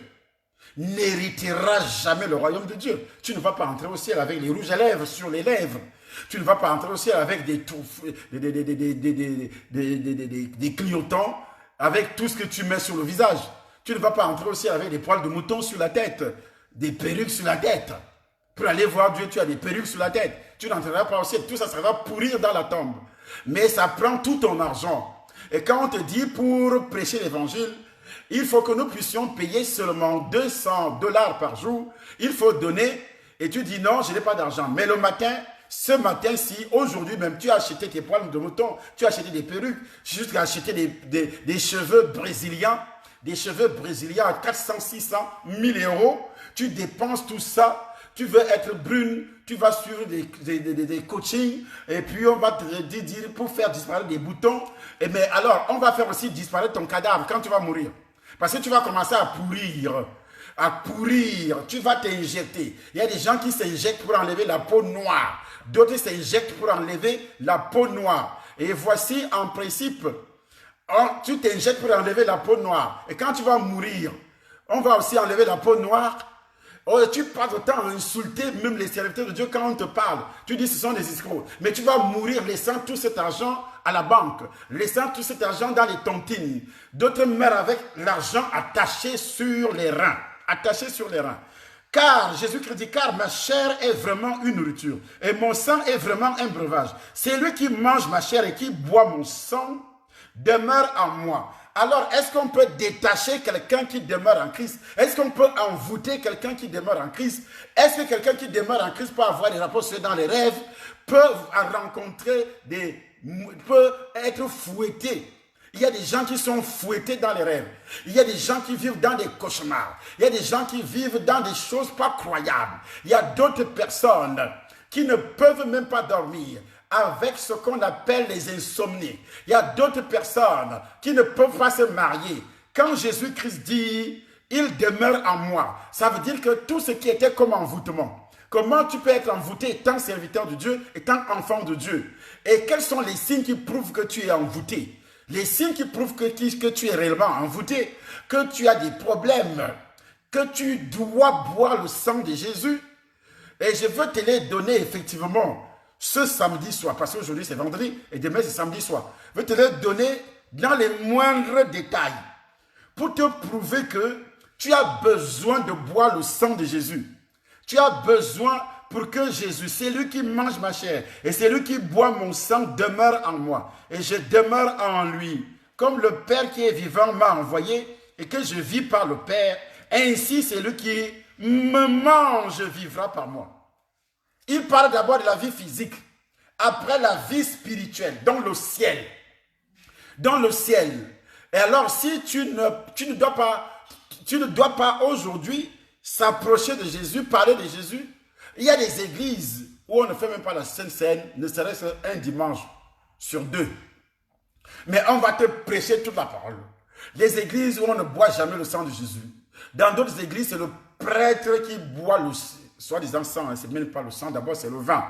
N'héritera jamais le royaume de Dieu. Tu ne vas pas entrer au ciel avec les rouges à lèvres sur les lèvres. Tu ne vas pas entrer au ciel avec des clignotants, avec tout ce que tu mets sur le visage. Tu ne vas pas entrer au ciel avec des poils de mouton sur la tête, des perruques sur la tête. Pour aller voir Dieu, tu as des perruques sur la tête. Tu n'entreras pas au ciel. Tout ça, ça va pourrir dans la tombe. Mais ça prend tout ton argent. Et quand on te dit pour prêcher l'évangile, il faut que nous puissions payer seulement $200 par jour. Il faut donner. Et tu dis non, je n'ai pas d'argent. Mais le matin, ce matin-ci, aujourd'hui même, tu as acheté tes poils de mouton, tu as acheté des perruques, jusqu'à acheter des cheveux brésiliens. Des cheveux brésiliens à 400, 600, 1000 euros. Tu dépenses tout ça. Tu veux être brune, tu vas suivre des coachings et puis on va te dire pour faire disparaître des boutons. Mais alors, on va faire aussi disparaître ton cadavre quand tu vas mourir. Parce que tu vas commencer à pourrir, tu vas t'injecter. Il y a des gens qui s'injectent pour enlever la peau noire. D'autres s'injectent pour enlever la peau noire. Et voici en principe, tu t'injectes pour enlever la peau noire. Et quand tu vas mourir, on va aussi enlever la peau noire. Oh, tu passes autant à insulter même les serviteurs de Dieu quand on te parle. Tu dis ce sont des escrocs. Mais tu vas mourir laissant tout cet argent à la banque, laissant tout cet argent dans les tontines. D'autres meurent avec l'argent attaché sur les reins. Attaché sur les reins. Car, Jésus-Christ dit, car ma chair est vraiment une nourriture et mon sang est vraiment un breuvage. C'est lui qui mange ma chair et qui boit mon sang demeure en moi. Alors, est-ce qu'on peut détacher quelqu'un qui demeure en Christ? Est-ce qu'on peut envoûter quelqu'un qui demeure en Christ? Est-ce que quelqu'un qui demeure en Christ peut avoir des rapports dans les rêves, peut rencontrer peut être fouetté? Il y a des gens qui sont fouettés dans les rêves. Il y a des gens qui vivent dans des cauchemars. Il y a des gens qui vivent dans des choses pas croyables. Il y a d'autres personnes qui ne peuvent même pas dormir avec ce qu'on appelle les insomnies. Il y a d'autres personnes qui ne peuvent pas se marier. Quand Jésus-Christ dit « Il demeure en moi », ça veut dire que tout ce qui était comme envoûtement. Comment tu peux être envoûté étant serviteur de Dieu, étant enfant de Dieu? Et quels sont les signes qui prouvent que tu es envoûté? Les signes qui prouvent que tu es réellement envoûté, que tu as des problèmes, que tu dois boire le sang de Jésus. Et je veux te les donner effectivement ce samedi soir, parce qu'aujourd'hui c'est vendredi et demain c'est samedi soir. Je vais te les donner dans les moindres détails pour te prouver que tu as besoin de boire le sang de Jésus. Tu as besoin pour que Jésus, c'est lui qui mange ma chair et c'est lui qui boit mon sang, demeure en moi et je demeure en lui. Comme le Père qui est vivant m'a envoyé et que je vis par le Père, ainsi c'est lui qui me mange vivra par moi. Il parle d'abord de la vie physique, après la vie spirituelle, dans le ciel. Dans le ciel. Et alors, si tu ne dois pas aujourd'hui s'approcher de Jésus, parler de Jésus, il y a des églises où on ne fait même pas la Sainte Seine, ne serait-ce qu'un dimanche sur 2. Mais on va te prêcher toute la parole. Les églises où on ne boit jamais le sang de Jésus. Dans d'autres églises, c'est le prêtre qui boit le soi-disant sang, c'est même pas le sang, d'abord c'est le vin,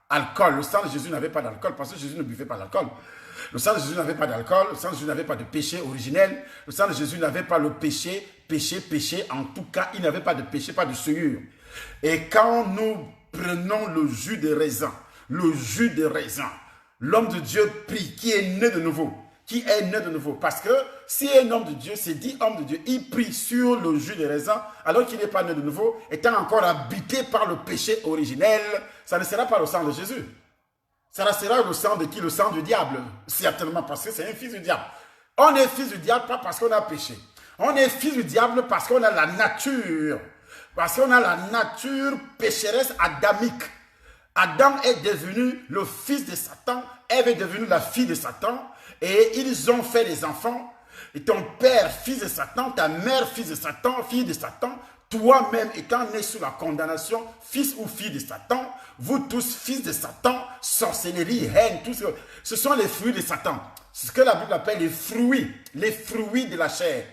alcool. Le sang de Jésus n'avait pas d'alcool parce que Jésus ne buvait pas d'alcool. Le sang de Jésus n'avait pas d'alcool, le sang de Jésus n'avait pas de péché originel, le sang de Jésus n'avait pas le péché, en tout cas, il n'avait pas de péché, pas de souillure. Et quand nous prenons le jus de raisin, l'homme de Dieu prie, qui est né de nouveau, parce que si un homme de Dieu, c'est dit homme de Dieu, il prie sur le jus de raisin, alors qu'il n'est pas né de nouveau, étant encore habité par le péché originel, ça ne sera pas le sang de Jésus. Ça sera le sang de qui? Le sang du diable. Certainement parce que c'est un fils du diable. On est fils du diable pas parce qu'on a péché. On est fils du diable parce qu'on a la nature. Parce qu'on a la nature pécheresse adamique. Adam est devenu le fils de Satan. Ève est devenue la fille de Satan. Et ils ont fait des enfants. Et ton père, fils de Satan, ta mère, fils de Satan, fille de Satan, toi-même étant né sous la condamnation, fils ou fille de Satan, vous tous, fils de Satan, sorcellerie, haine, tout ce sont les fruits de Satan. C'est ce que la Bible appelle les fruits de la chair.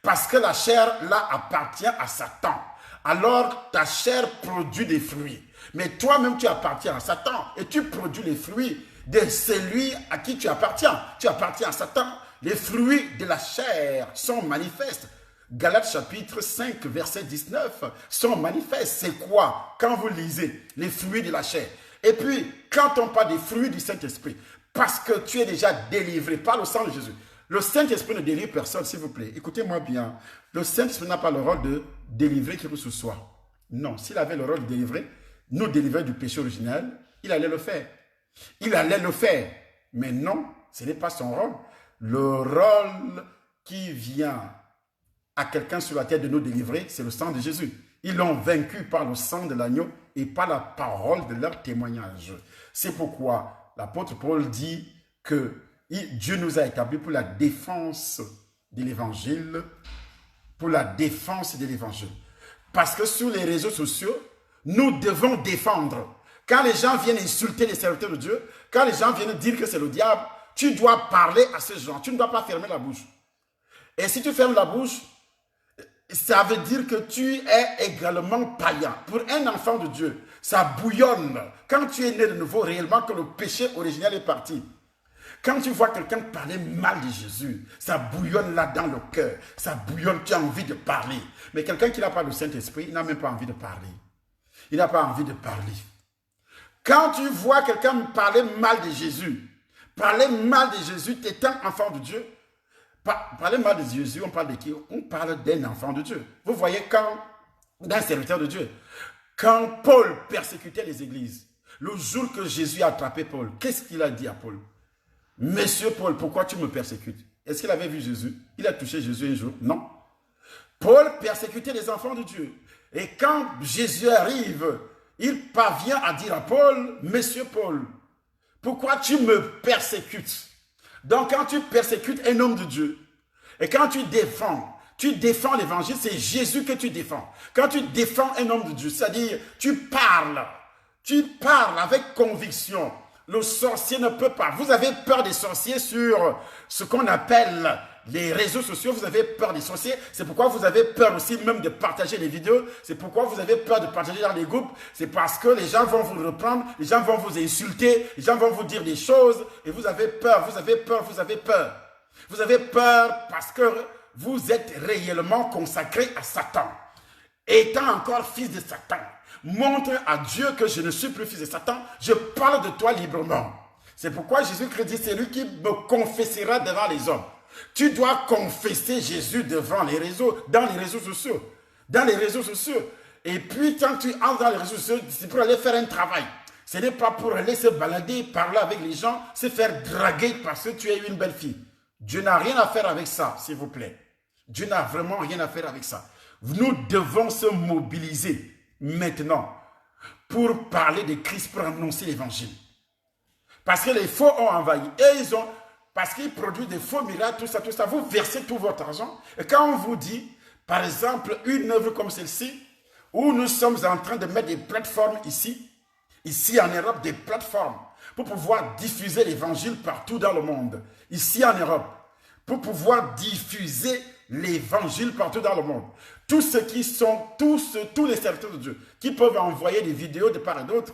Parce que la chair, là, appartient à Satan. Alors, ta chair produit des fruits. Mais toi-même, tu appartiens à Satan et tu produis les fruits de celui à qui tu appartiens. Tu appartiens à Satan. Les fruits de la chair sont manifestes. Galates chapitre 5, verset 19 sont manifestes. C'est quoi? Quand vous lisez les fruits de la chair. Et puis, quand on parle des fruits du Saint-Esprit, parce que tu es déjà délivré par le sang de Jésus. Le Saint-Esprit ne délivre personne, s'il vous plaît. Écoutez-moi bien. Le Saint-Esprit n'a pas le rôle de délivrer qui que ce soit. Non, s'il avait le rôle de délivrer, nous délivrer du péché originel, il allait le faire. Il allait le faire. Mais non, ce n'est pas son rôle. Le rôle qui vient à quelqu'un sur la terre de nous délivrer, c'est le sang de Jésus. Ils l'ont vaincu par le sang de l'agneau et par la parole de leur témoignage. C'est pourquoi l'apôtre Paul dit que Dieu nous a établis pour la défense de l'évangile, pour la défense de l'évangile. Parce que sur les réseaux sociaux, nous devons défendre. Quand les gens viennent insulter les serviteurs de Dieu, quand les gens viennent dire que c'est le diable, tu dois parler à ces gens. Tu ne dois pas fermer la bouche. Et si tu fermes la bouche, ça veut dire que tu es également païen. Pour un enfant de Dieu, ça bouillonne. Quand tu es né de nouveau, réellement que le péché originel est parti. Quand tu vois quelqu'un parler mal de Jésus, ça bouillonne là dans le cœur. Ça bouillonne, tu as envie de parler. Mais quelqu'un qui n'a pas le Saint-Esprit, il n'a même pas envie de parler. Il n'a pas envie de parler. Quand tu vois quelqu'un parler mal de Jésus, tu es un enfant de Dieu. Parler mal de Jésus, on parle de qui? On parle d'un enfant de Dieu. Vous voyez, d'un serviteur de Dieu, quand Paul persécutait les églises, le jour que Jésus a attrapé Paul, qu'est-ce qu'il a dit à Paul? Monsieur Paul, pourquoi tu me persécutes? Est-ce qu'il avait vu Jésus? Il a touché Jésus un jour? Non. Paul persécutait les enfants de Dieu. Et quand Jésus arrive, il parvient à dire à Paul, Monsieur Paul, pourquoi tu me persécutes? Donc quand tu persécutes un homme de Dieu, et quand tu défends l'évangile, c'est Jésus que tu défends. Quand tu défends un homme de Dieu, c'est-à-dire tu parles avec conviction. Le sorcier ne peut pas. Vous avez peur des sorciers sur ce qu'on appelle les réseaux sociaux. Vous avez peur des sorciers. C'est pourquoi vous avez peur aussi même de partager les vidéos. C'est pourquoi vous avez peur de partager dans les groupes. C'est parce que les gens vont vous reprendre. Les gens vont vous insulter. Les gens vont vous dire des choses. Et vous avez peur, vous avez peur, vous avez peur. Vous avez peur parce que vous êtes réellement consacré à Satan. Étant encore fils de Satan. Montre à Dieu que je ne suis plus fils de Satan. Je parle de toi librement. C'est pourquoi Jésus-Christ dit, c'est lui qui me confessera devant les hommes. Tu dois confesser Jésus devant les réseaux, dans les réseaux sociaux. Dans les réseaux sociaux. Et puis, quand tu entres dans les réseaux sociaux, c'est pour aller faire un travail. Ce n'est pas pour aller se balader, parler avec les gens, se faire draguer parce que tu es une belle fille. Dieu n'a rien à faire avec ça, s'il vous plaît. Dieu n'a vraiment rien à faire avec ça. Nous devons se mobiliser maintenant pour parler de Christ, pour annoncer l'évangile. Parce que les faux ont envahi. Et parce qu'ils produisent des faux miracles, tout ça, vous versez tout votre argent. Et quand on vous dit, par exemple, une œuvre comme celle-ci, où nous sommes en train de mettre des plateformes ici en Europe, des plateformes, pour pouvoir diffuser l'évangile partout dans le monde, ici en Europe, pour pouvoir diffuser l'évangile partout dans le monde. Tous ceux qui sont, tous les serviteurs de Dieu, qui peuvent envoyer des vidéos de part et d'autre,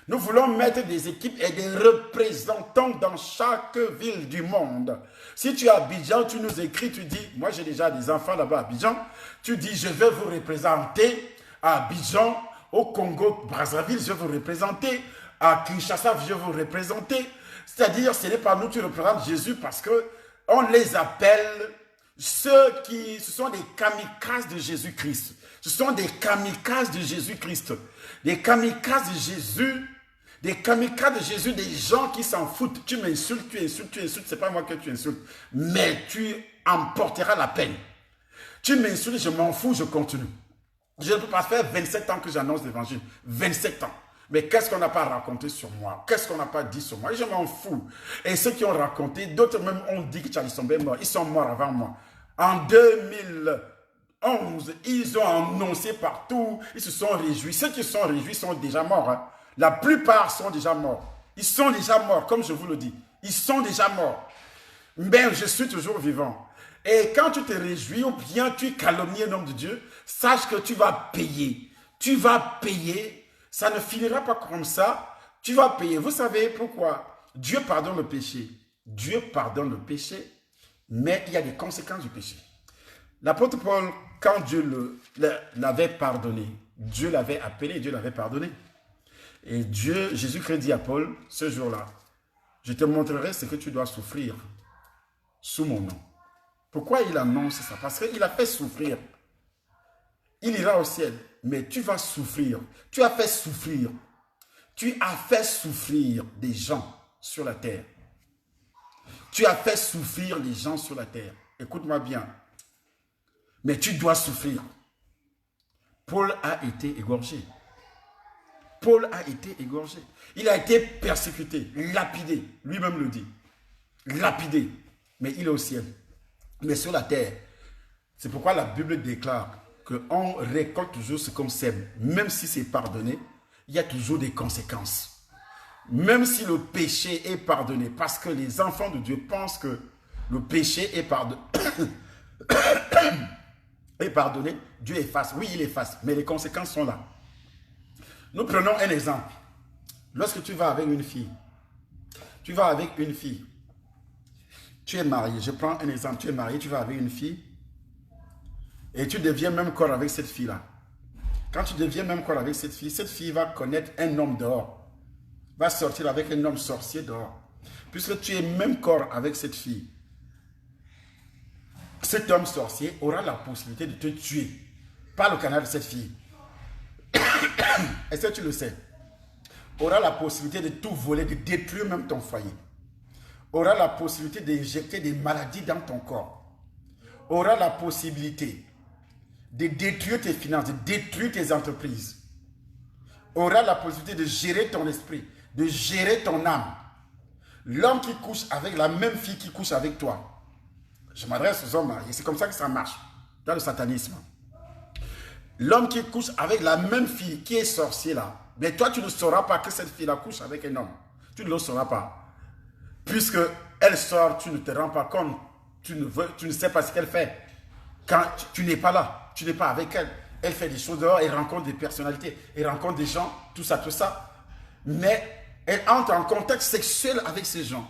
nous voulons mettre des équipes et des représentants dans chaque ville du monde. Si tu es à Abidjan, tu nous écris, tu dis, moi j'ai déjà des enfants là-bas à Abidjan, tu dis, je vais vous représenter à Abidjan, au Congo, Brazzaville, je vais vous représenter, à Kinshasa, je vais vous représenter. C'est-à-dire, ce n'est pas nous qui représentons Jésus parce qu'on les appelle, ce sont des kamikazes de Jésus-Christ. Ce sont des kamikazes de Jésus-Christ. Des kamikazes de Jésus. Des kamikazes de Jésus, des gens qui s'en foutent. Tu m'insultes, tu insultes. C'est pas moi que tu insultes. Mais tu emporteras la peine. Tu m'insultes, je m'en fous, je continue. Je ne peux pas faire 27 ans que j'annonce l'évangile. 27 ans. Mais qu'est-ce qu'on n'a pas raconté sur moi? Qu'est-ce qu'on n'a pas dit sur moi? Et je m'en fous. Et ceux qui ont raconté, d'autres même ont dit qu'ils sont bien morts. Ils sont morts avant moi. En 2011, ils ont annoncé partout. Ils se sont réjouis. Ceux qui se sont réjouis sont déjà morts. Hein. La plupart sont déjà morts. Ils sont déjà morts, comme je vous le dis. Ils sont déjà morts. Mais je suis toujours vivant. Et quand tu te réjouis ou bien tu calomnies un homme de Dieu, sache que tu vas payer. Tu vas payer. Ça ne finira pas comme ça. Tu vas payer. Vous savez pourquoi? Dieu pardonne le péché. Dieu pardonne le péché, mais il y a des conséquences du péché. L'apôtre Paul, quand Dieu l'avait pardonné, Dieu l'avait appelé, Dieu l'avait pardonné. Et Jésus-Christ dit à Paul, ce jour-là, je te montrerai ce que tu dois souffrir sous mon nom. Pourquoi il annonce ça? Parce qu'il a fait souffrir. Il ira au ciel, mais tu vas souffrir. Tu as fait souffrir. Tu as fait souffrir des gens sur la terre. Tu as fait souffrir les gens sur la terre. Écoute-moi bien. Mais tu dois souffrir. Paul a été égorgé. Paul a été égorgé. Il a été persécuté, lapidé. Lui-même le dit. Lapidé. Mais il est au ciel. Mais sur la terre, c'est pourquoi la Bible déclare qu'on récolte toujours ce qu'on sème. Même si c'est pardonné, il y a toujours des conséquences. Même si le péché est pardonné, parce que les enfants de Dieu pensent que le péché est pardonné, Dieu efface. Oui, il efface, mais les conséquences sont là. Nous prenons un exemple. Lorsque tu vas avec une fille, tu es marié, je prends un exemple, tu es marié, tu vas avec une fille, et tu deviens même corps avec cette fille-là. Quand tu deviens même corps avec cette fille va connaître un homme dehors, va sortir avec un homme sorcier dehors. Puisque tu es même corps avec cette fille, cet homme sorcier aura la possibilité de te tuer par le canal de cette fille. Est-ce que tu le sais? Aura la possibilité de tout voler, de détruire même ton foyer. Aura la possibilité d'injecter des maladies dans ton corps. Aura la possibilité de détruire tes finances, de détruire tes entreprises. Aura la possibilité de gérer ton esprit, de gérer ton âme. L'homme qui couche avec la même fille qui couche avec toi. Je m'adresse aux hommes mariés, c'est comme ça que ça marche dans le satanisme. L'homme qui couche avec la même fille qui est sorcier là, mais toi tu ne sauras pas que cette fille-là couche avec un homme. Tu ne le sauras pas. Puisque elle sort, tu ne te rends pas compte. Tu ne sais pas ce qu'elle fait. Quand tu n'es pas là, tu n'es pas avec elle. Elle fait des choses dehors, elle rencontre des personnalités, elle rencontre des gens, tout ça. Mais elle entre en contact sexuel avec ces gens.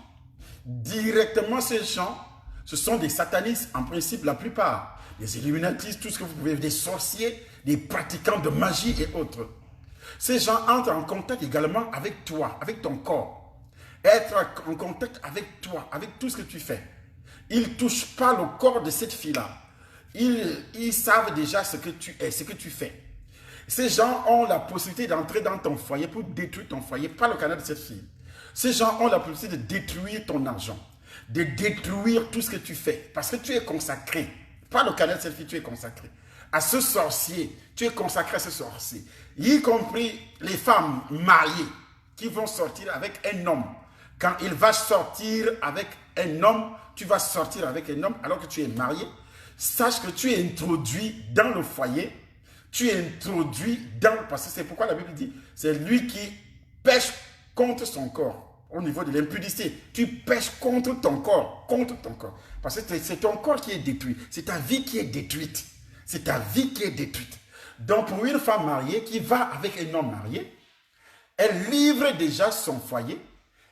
Directement, ces gens, ce sont des satanistes, en principe, la plupart. Des illuminatistes, tout ce que vous pouvez, des sorciers, des pratiquants de magie et autres. Ces gens entrent en contact également avec toi, avec ton corps. Être en contact avec toi, avec tout ce que tu fais. Ils ne touchent pas le corps de cette fille-là. Ils savent déjà ce que tu es, ce que tu fais. Ces gens ont la possibilité d'entrer dans ton foyer pour détruire ton foyer par le canal de cette fille. Ces gens ont la possibilité de détruire ton argent, de détruire tout ce que tu fais, parce que tu es consacré. Par le canal de cette fille, tu es consacré. À ce sorcier, tu es consacré à ce sorcier. Y compris les femmes mariées qui vont sortir avec un homme. Quand il va sortir avec un homme, tu vas sortir avec un homme alors que tu es marié. Sache que tu es introduit dans le foyer. Tu es introduit dans... Parce que c'est pourquoi la Bible dit, c'est lui qui pêche contre son corps. Au niveau de l'impudicité, tu pêches contre ton corps. Parce que c'est ton corps qui est détruit. C'est ta vie qui est détruite. C'est ta vie qui est détruite. Donc pour une femme mariée qui va avec un homme marié, elle livre déjà son foyer.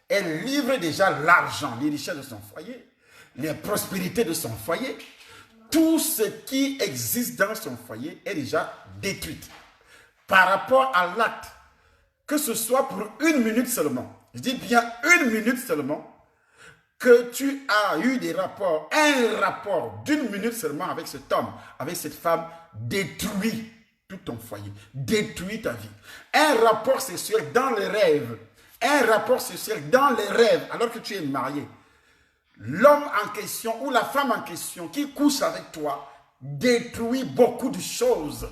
Elle livre déjà l'argent, les richesses de son foyer, les prospérités de son foyer. Tout ce qui existe dans son foyer est déjà détruit. Par rapport à l'acte, que ce soit pour une minute seulement, je dis bien une minute seulement, que tu as eu des rapports, un rapport d'une minute seulement avec cet homme, avec cette femme, détruit tout ton foyer, détruit ta vie. Un rapport sexuel dans les rêves, alors que tu es marié. L'homme en question ou la femme en question qui couche avec toi détruit beaucoup de choses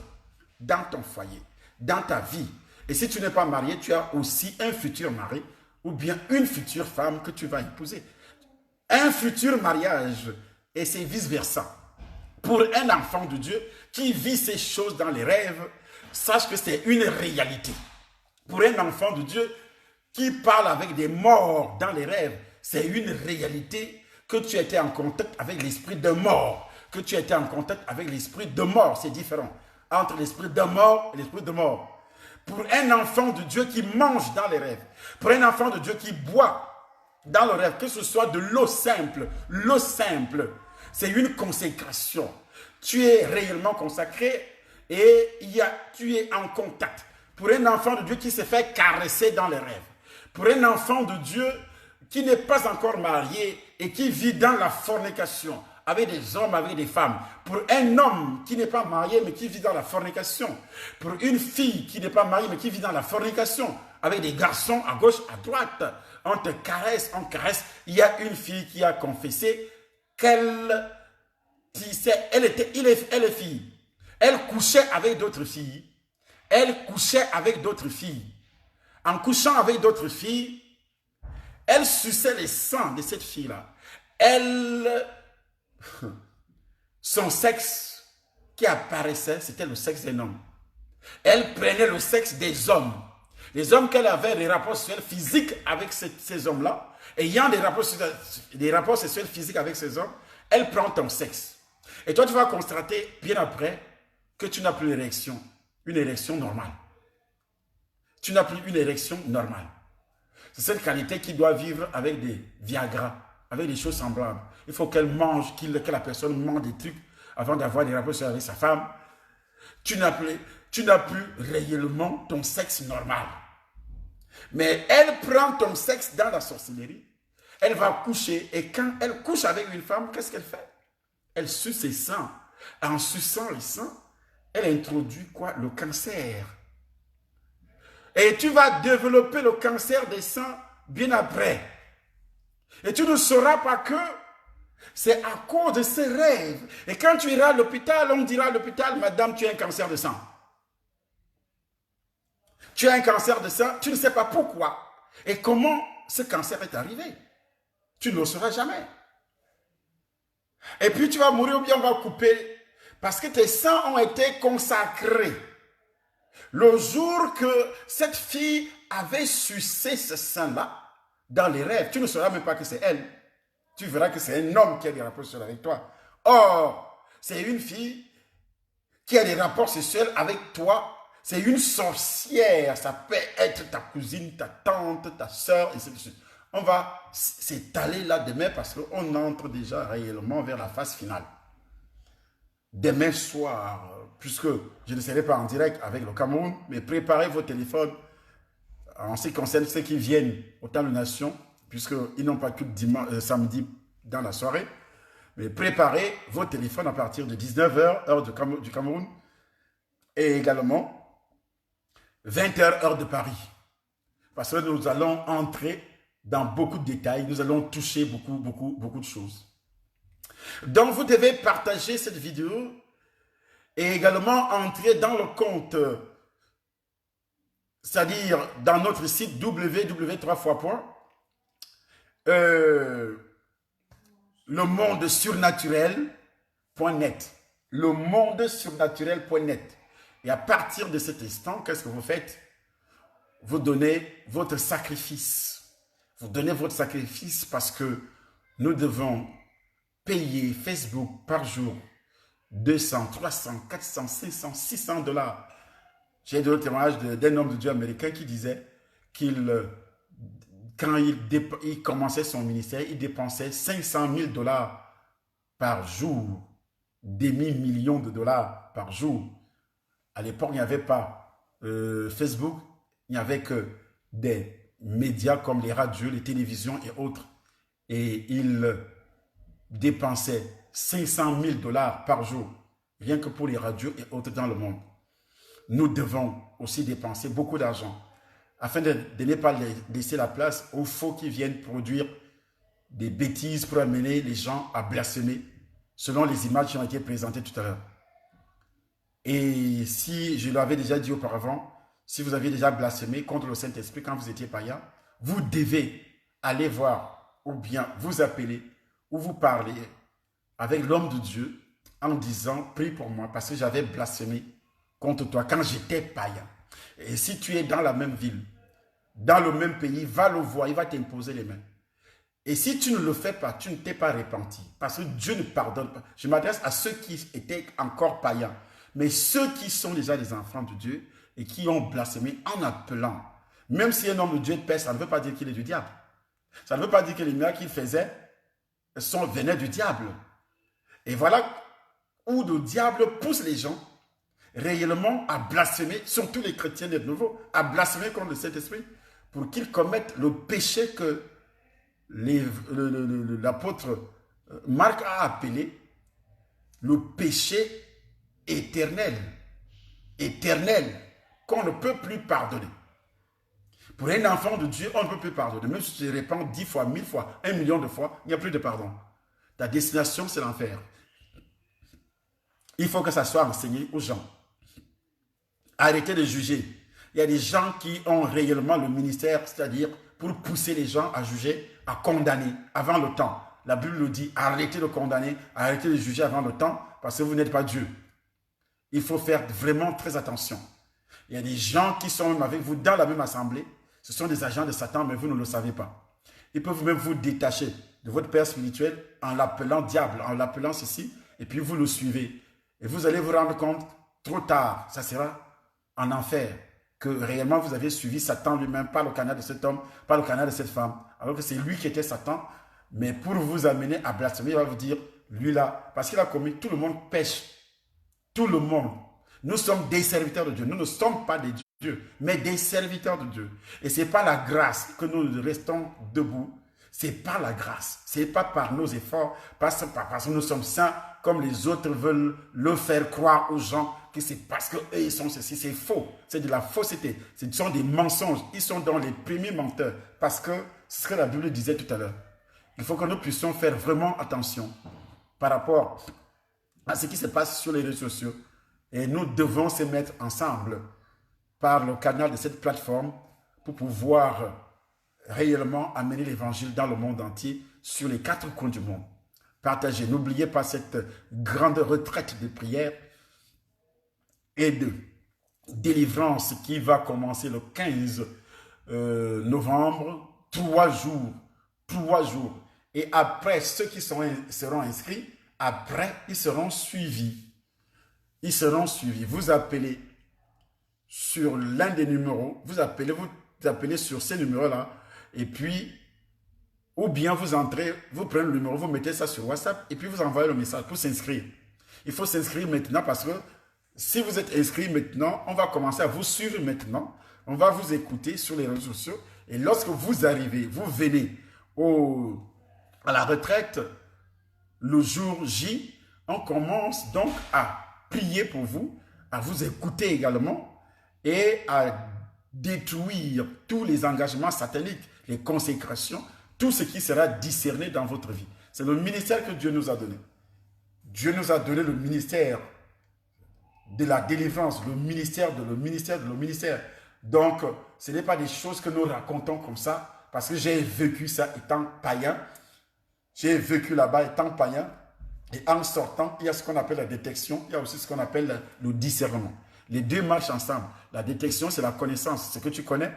dans ton foyer, dans ta vie. Et si tu n'es pas marié, tu as aussi un futur mari ou bien une future femme que tu vas épouser. Un futur mariage et c'est vice-versa. Pour un enfant de Dieu qui vit ces choses dans les rêves, sache que c'est une réalité. Pour un enfant de Dieu qui parle avec des morts dans les rêves, c'est une réalité que tu étais en contact avec l'esprit de mort. Que tu étais en contact avec l'esprit de mort. C'est différent entre l'esprit de mort et l'esprit de mort. Pour un enfant de Dieu qui mange dans les rêves, pour un enfant de Dieu qui boit dans le rêve, que ce soit de l'eau simple, c'est une consécration. Tu es réellement consacré et tu es en contact. Pour un enfant de Dieu qui se fait caresser dans les rêves, pour un enfant de Dieu qui n'est pas encore marié et qui vit dans la fornication, avec des hommes, avec des femmes, pour un homme qui n'est pas marié mais qui vit dans la fornication, pour une fille qui n'est pas mariée mais qui vit dans la fornication, avec des garçons à gauche, à droite, on te caresse, on caresse. Il y a une fille qui a confessé qu'elle est fille. Elle couchait avec d'autres filles. Elle couchait avec d'autres filles. En couchant avec d'autres filles, elle suçait les sangs de cette fille-là. Son sexe qui apparaissait, c'était le sexe d'un homme. Elle prenait le sexe des hommes. Les hommes qu'elle avait des rapports sexuels physiques avec ces hommes-là, ayant des rapports sexuels physiques avec ces hommes, elle prend ton sexe. Et toi, tu vas constater bien après que tu n'as plus une érection normale. Tu n'as plus une érection normale. C'est cette qualité qui doit vivre avec des Viagra, avec des choses semblables. Il faut qu'elle mange, que la personne mange des trucs avant d'avoir des rapports sexuels avec sa femme. Tu n'as plus réellement ton sexe normal. Mais elle prend ton sexe dans la sorcellerie. Elle va coucher. Et quand elle couche avec une femme, qu'est-ce qu'elle fait? Elle suce ses seins. En suçant les seins, elle introduit quoi? Le cancer. Et tu vas développer le cancer des seins bien après. Et tu ne sauras pas que c'est à cause de ces rêves. Et quand tu iras à l'hôpital, on dira à l'hôpital, madame, tu as un cancer de sang. Tu as un cancer de sang, tu ne sais pas pourquoi. Et comment ce cancer est arrivé. Tu ne le sauras jamais. Et puis tu vas mourir ou bien on va couper parce que tes sangs ont été consacrés. Le jour que cette fille avait sucé ce sang-là, dans les rêves, tu ne sauras même pas que c'est elle. Tu verras que c'est un homme qui a des rapports sexuels avec toi. Or, c'est une fille qui a des rapports sexuels avec toi. C'est une sorcière. Ça peut être ta cousine, ta tante, ta soeur, et ainsi de suite. On va s'étaler là demain parce qu'on entre déjà réellement vers la phase finale. Demain soir, puisque je ne serai pas en direct avec le Cameroun, mais préparez vos téléphones en ce qui concerne ceux qui viennent au temps de nation, puisqu'ils n'ont pas que samedi dans la soirée. Mais préparez vos téléphones à partir de 19h, heure du Cameroun, et également 20h, heure de Paris. Parce que nous allons entrer dans beaucoup de détails, nous allons toucher beaucoup de choses. Donc, vous devez partager cette vidéo et également entrer dans le compte, c'est-à-dire dans notre site www.lemondessurnaturel.net. Lemondessurnaturel.net. Et à partir de cet instant, qu'est-ce que vous faites? Vous donnez votre sacrifice. Vous donnez votre sacrifice parce que nous devons payer Facebook par jour 200, 300, 400, 500, 600 $. J'ai donné le témoignage d'un homme de Dieu américain qui disait quand il commençait son ministère, il dépensait 500 000 $ par jour, demi-million de dollars par jour. À l'époque, il n'y avait pas Facebook, il n'y avait que des médias comme les radios, les télévisions et autres. Et il dépensait 500 000 $ par jour, rien que pour les radios et autres dans le monde. Nous devons aussi dépenser beaucoup d'argent afin de ne pas laisser la place aux faux qui viennent produire des bêtises pour amener les gens à blasphémer selon les images qui ont été présentées tout à l'heure. Et si je l'avais déjà dit auparavant, si vous aviez déjà blasphémé contre le Saint-Esprit quand vous étiez païen, vous devez aller voir ou bien vous appeler ou vous parler avec l'homme de Dieu en disant « Prie pour moi parce que j'avais blasphémé contre toi quand j'étais païen. » Et si tu es dans la même ville, dans le même pays, va le voir, il va t'imposer les mains. Et si tu ne le fais pas, tu ne t'es pas repenti. Parce que Dieu ne pardonne pas. Je m'adresse à ceux qui étaient encore païens. Mais ceux qui sont déjà des enfants de Dieu et qui ont blasphémé en appelant. Même si un homme de Dieu est père, ça ne veut pas dire qu'il est du diable. Ça ne veut pas dire que les miracles qu'il faisait venaient du diable. Et voilà où le diable pousse les gens réellement à blasphémer, surtout les chrétiens de nouveau, à blasphémer contre le Saint-Esprit pour qu'ils commettent le péché que l'apôtre Marc a appelé le péché éternel, qu'on ne peut plus pardonner. Pour un enfant de Dieu, on ne peut plus pardonner. Même si tu te répands 10 fois, 1000 fois, 1 million de fois, il n'y a plus de pardon. Ta destination, c'est l'enfer. Il faut que ça soit enseigné aux gens. Arrêtez de juger. Il y a des gens qui ont réellement le ministère, c'est-à-dire pour pousser les gens à juger, à condamner avant le temps. La Bible nous dit, arrêtez de condamner, arrêtez de juger avant le temps, parce que vous n'êtes pas Dieu. Il faut faire vraiment très attention. Il y a des gens qui sont même avec vous dans la même assemblée. Ce sont des agents de Satan, mais vous ne le savez pas. Ils peuvent même vous détacher de votre père spirituel en l'appelant diable, en l'appelant ceci, et puis vous le suivez. Et vous allez vous rendre compte, trop tard, ça sera en enfer, que réellement vous avez suivi Satan lui-même, pas le canal de cet homme, pas le canal de cette femme, alors que c'est lui qui était Satan, mais pour vous amener à blasphémer, il va vous dire, lui là, parce qu'il a commis, tout le monde pêche, tout le monde. Nous sommes des serviteurs de Dieu, nous ne sommes pas des dieux, mais des serviteurs de Dieu. Et ce n'est pas la grâce que nous restons debout, ce n'est pas la grâce, ce n'est pas par nos efforts, parce que nous sommes saints, comme les autres veulent le faire croire aux gens, que c'est parce qu'eux ils sont ceci, c'est faux, c'est de la fausseté, ce sont des mensonges, ils sont dans les premiers menteurs, parce que c'est ce que la Bible disait tout à l'heure. Il faut que nous puissions faire vraiment attention par rapport à ce qui se passe sur les réseaux sociaux. Et nous devons se mettre ensemble par le canal de cette plateforme pour pouvoir réellement amener l'évangile dans le monde entier sur les 4 coins du monde. Partagez. N'oubliez pas cette grande retraite de prière et de délivrance qui va commencer le 15 novembre. 3 jours. 3 jours. Et après, ceux qui seront inscrits, après, ils seront suivis. Ils seront suivis. Vous appelez sur l'un des numéros, vous appelez sur ces numéros-là, et puis, ou bien vous entrez, vous prenez le numéro, vous mettez ça sur WhatsApp, et puis vous envoyez le message pour s'inscrire. Il faut s'inscrire maintenant parce que si vous êtes inscrit maintenant, on va commencer à vous suivre maintenant, on va vous écouter sur les réseaux sociaux, et lorsque vous arrivez, vous venez à la retraite, le jour J, on commence donc à prier pour vous, à vous écouter également et à détruire tous les engagements sataniques, les consécrations, tout ce qui sera discerné dans votre vie. C'est le ministère que Dieu nous a donné. Dieu nous a donné le ministère de la délivrance, le ministère. Donc, ce n'est pas des choses que nous racontons comme ça, parce que j'ai vécu ça étant païen. J'ai vécu là-bas étant païen. Et en sortant, il y a ce qu'on appelle la détection, il y a aussi ce qu'on appelle le discernement. Les deux marchent ensemble. La détection, c'est la connaissance. Ce que tu connais,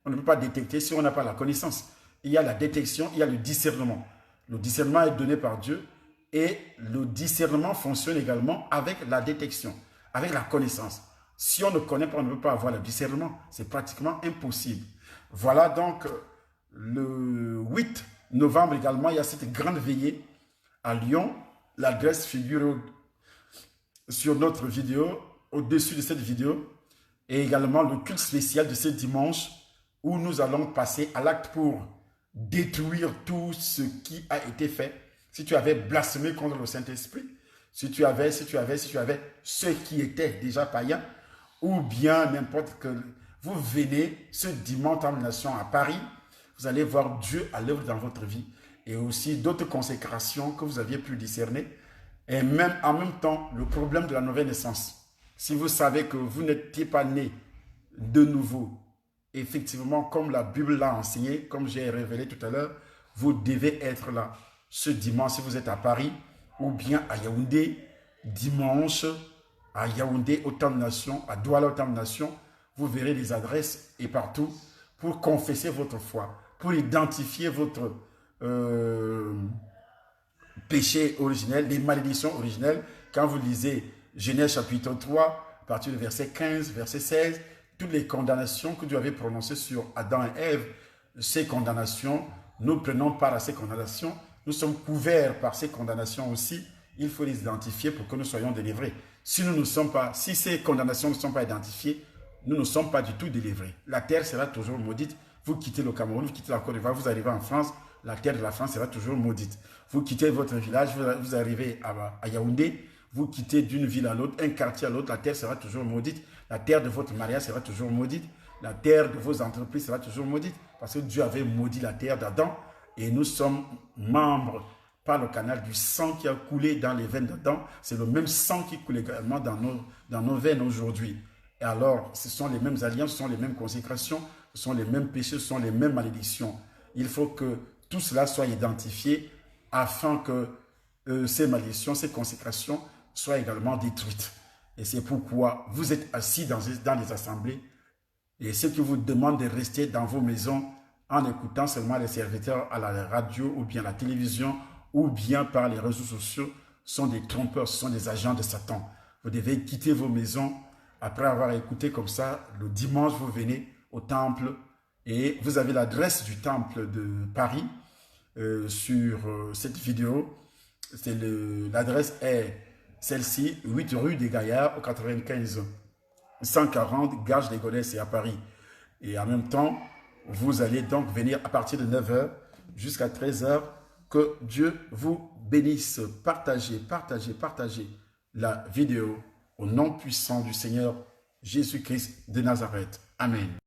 on ne peut pas détecter si on n'a pas la connaissance. Il y a la détection, il y a le discernement. Le discernement est donné par Dieu et le discernement fonctionne également avec la détection, avec la connaissance. Si on ne connaît pas, on ne peut pas avoir le discernement. C'est pratiquement impossible. Voilà donc le 8 novembre également, il y a cette grande veillée à Lyon. L'adresse figure sur notre vidéo, au-dessus de cette vidéo, et également le culte spécial de ce dimanche où nous allons passer à l'acte pour détruire tout ce qui a été fait. Si tu avais blasphémé contre le Saint-Esprit, si tu avais ceux qui étaient déjà païens, ou bien n'importe quel, vous venez ce dimanche en nation à Paris, vous allez voir Dieu à l'œuvre dans votre vie. Et aussi d'autres consécrations que vous aviez pu discerner. Et même en même temps, le problème de la nouvelle naissance. Si vous savez que vous n'étiez pas né de nouveau, effectivement, comme la Bible l'a enseigné, comme j'ai révélé tout à l'heure, vous devez être là ce dimanche si vous êtes à Paris ou bien à Yaoundé, dimanche à Yaoundé, au Temple Nation, à Douala, au Temple Nation. Vous verrez les adresses et partout pour confesser votre foi, pour identifier votre péchés originels, les malédictions originelles. Quand vous lisez Genèse chapitre 3, à partir du verset 15, verset 16, toutes les condamnations que Dieu avait prononcées sur Adam et Ève, ces condamnations, nous prenons part à ces condamnations, nous sommes couverts par ces condamnations aussi, il faut les identifier pour que nous soyons délivrés. Si ces condamnations ne sont pas identifiées, nous ne sommes pas du tout délivrés. La terre sera toujours maudite. Vous quittez le Cameroun, vous quittez la Côte d'Ivoire, vous arrivez en France, la terre de la France sera toujours maudite. Vous quittez votre village, vous arrivez à Yaoundé, vous quittez d'une ville à l'autre, un quartier à l'autre, la terre sera toujours maudite. La terre de votre mariage sera toujours maudite. La terre de vos entreprises sera toujours maudite. Parce que Dieu avait maudit la terre d'Adam et nous sommes membres par le canal du sang qui a coulé dans les veines d'Adam. C'est le même sang qui coule également dans nos veines aujourd'hui. Et alors, ce sont les mêmes alliances, ce sont les mêmes consécrations, ce sont les mêmes péchés, ce sont les mêmes malédictions. Il faut que tout cela soit identifié afin que ces malédictions, ces consécrations soient également détruites. Et c'est pourquoi vous êtes assis dans les assemblées et ceux qui vous demandent de rester dans vos maisons en écoutant seulement les serviteurs à la radio ou bien à la télévision ou bien par les réseaux sociaux sont des trompeurs, ce sont des agents de Satan. Vous devez quitter vos maisons après avoir écouté comme ça. Le dimanche, vous venez au temple et vous avez l'adresse du temple de Paris sur cette vidéo. L'adresse est celle-ci, 8 rue des Gaillards au 95 140 Gage des Gonesse et à Paris. Et en même temps, vous allez donc venir à partir de 9 h jusqu'à 13 h. Que Dieu vous bénisse. Partagez la vidéo au nom puissant du Seigneur Jésus-Christ de Nazareth. Amen.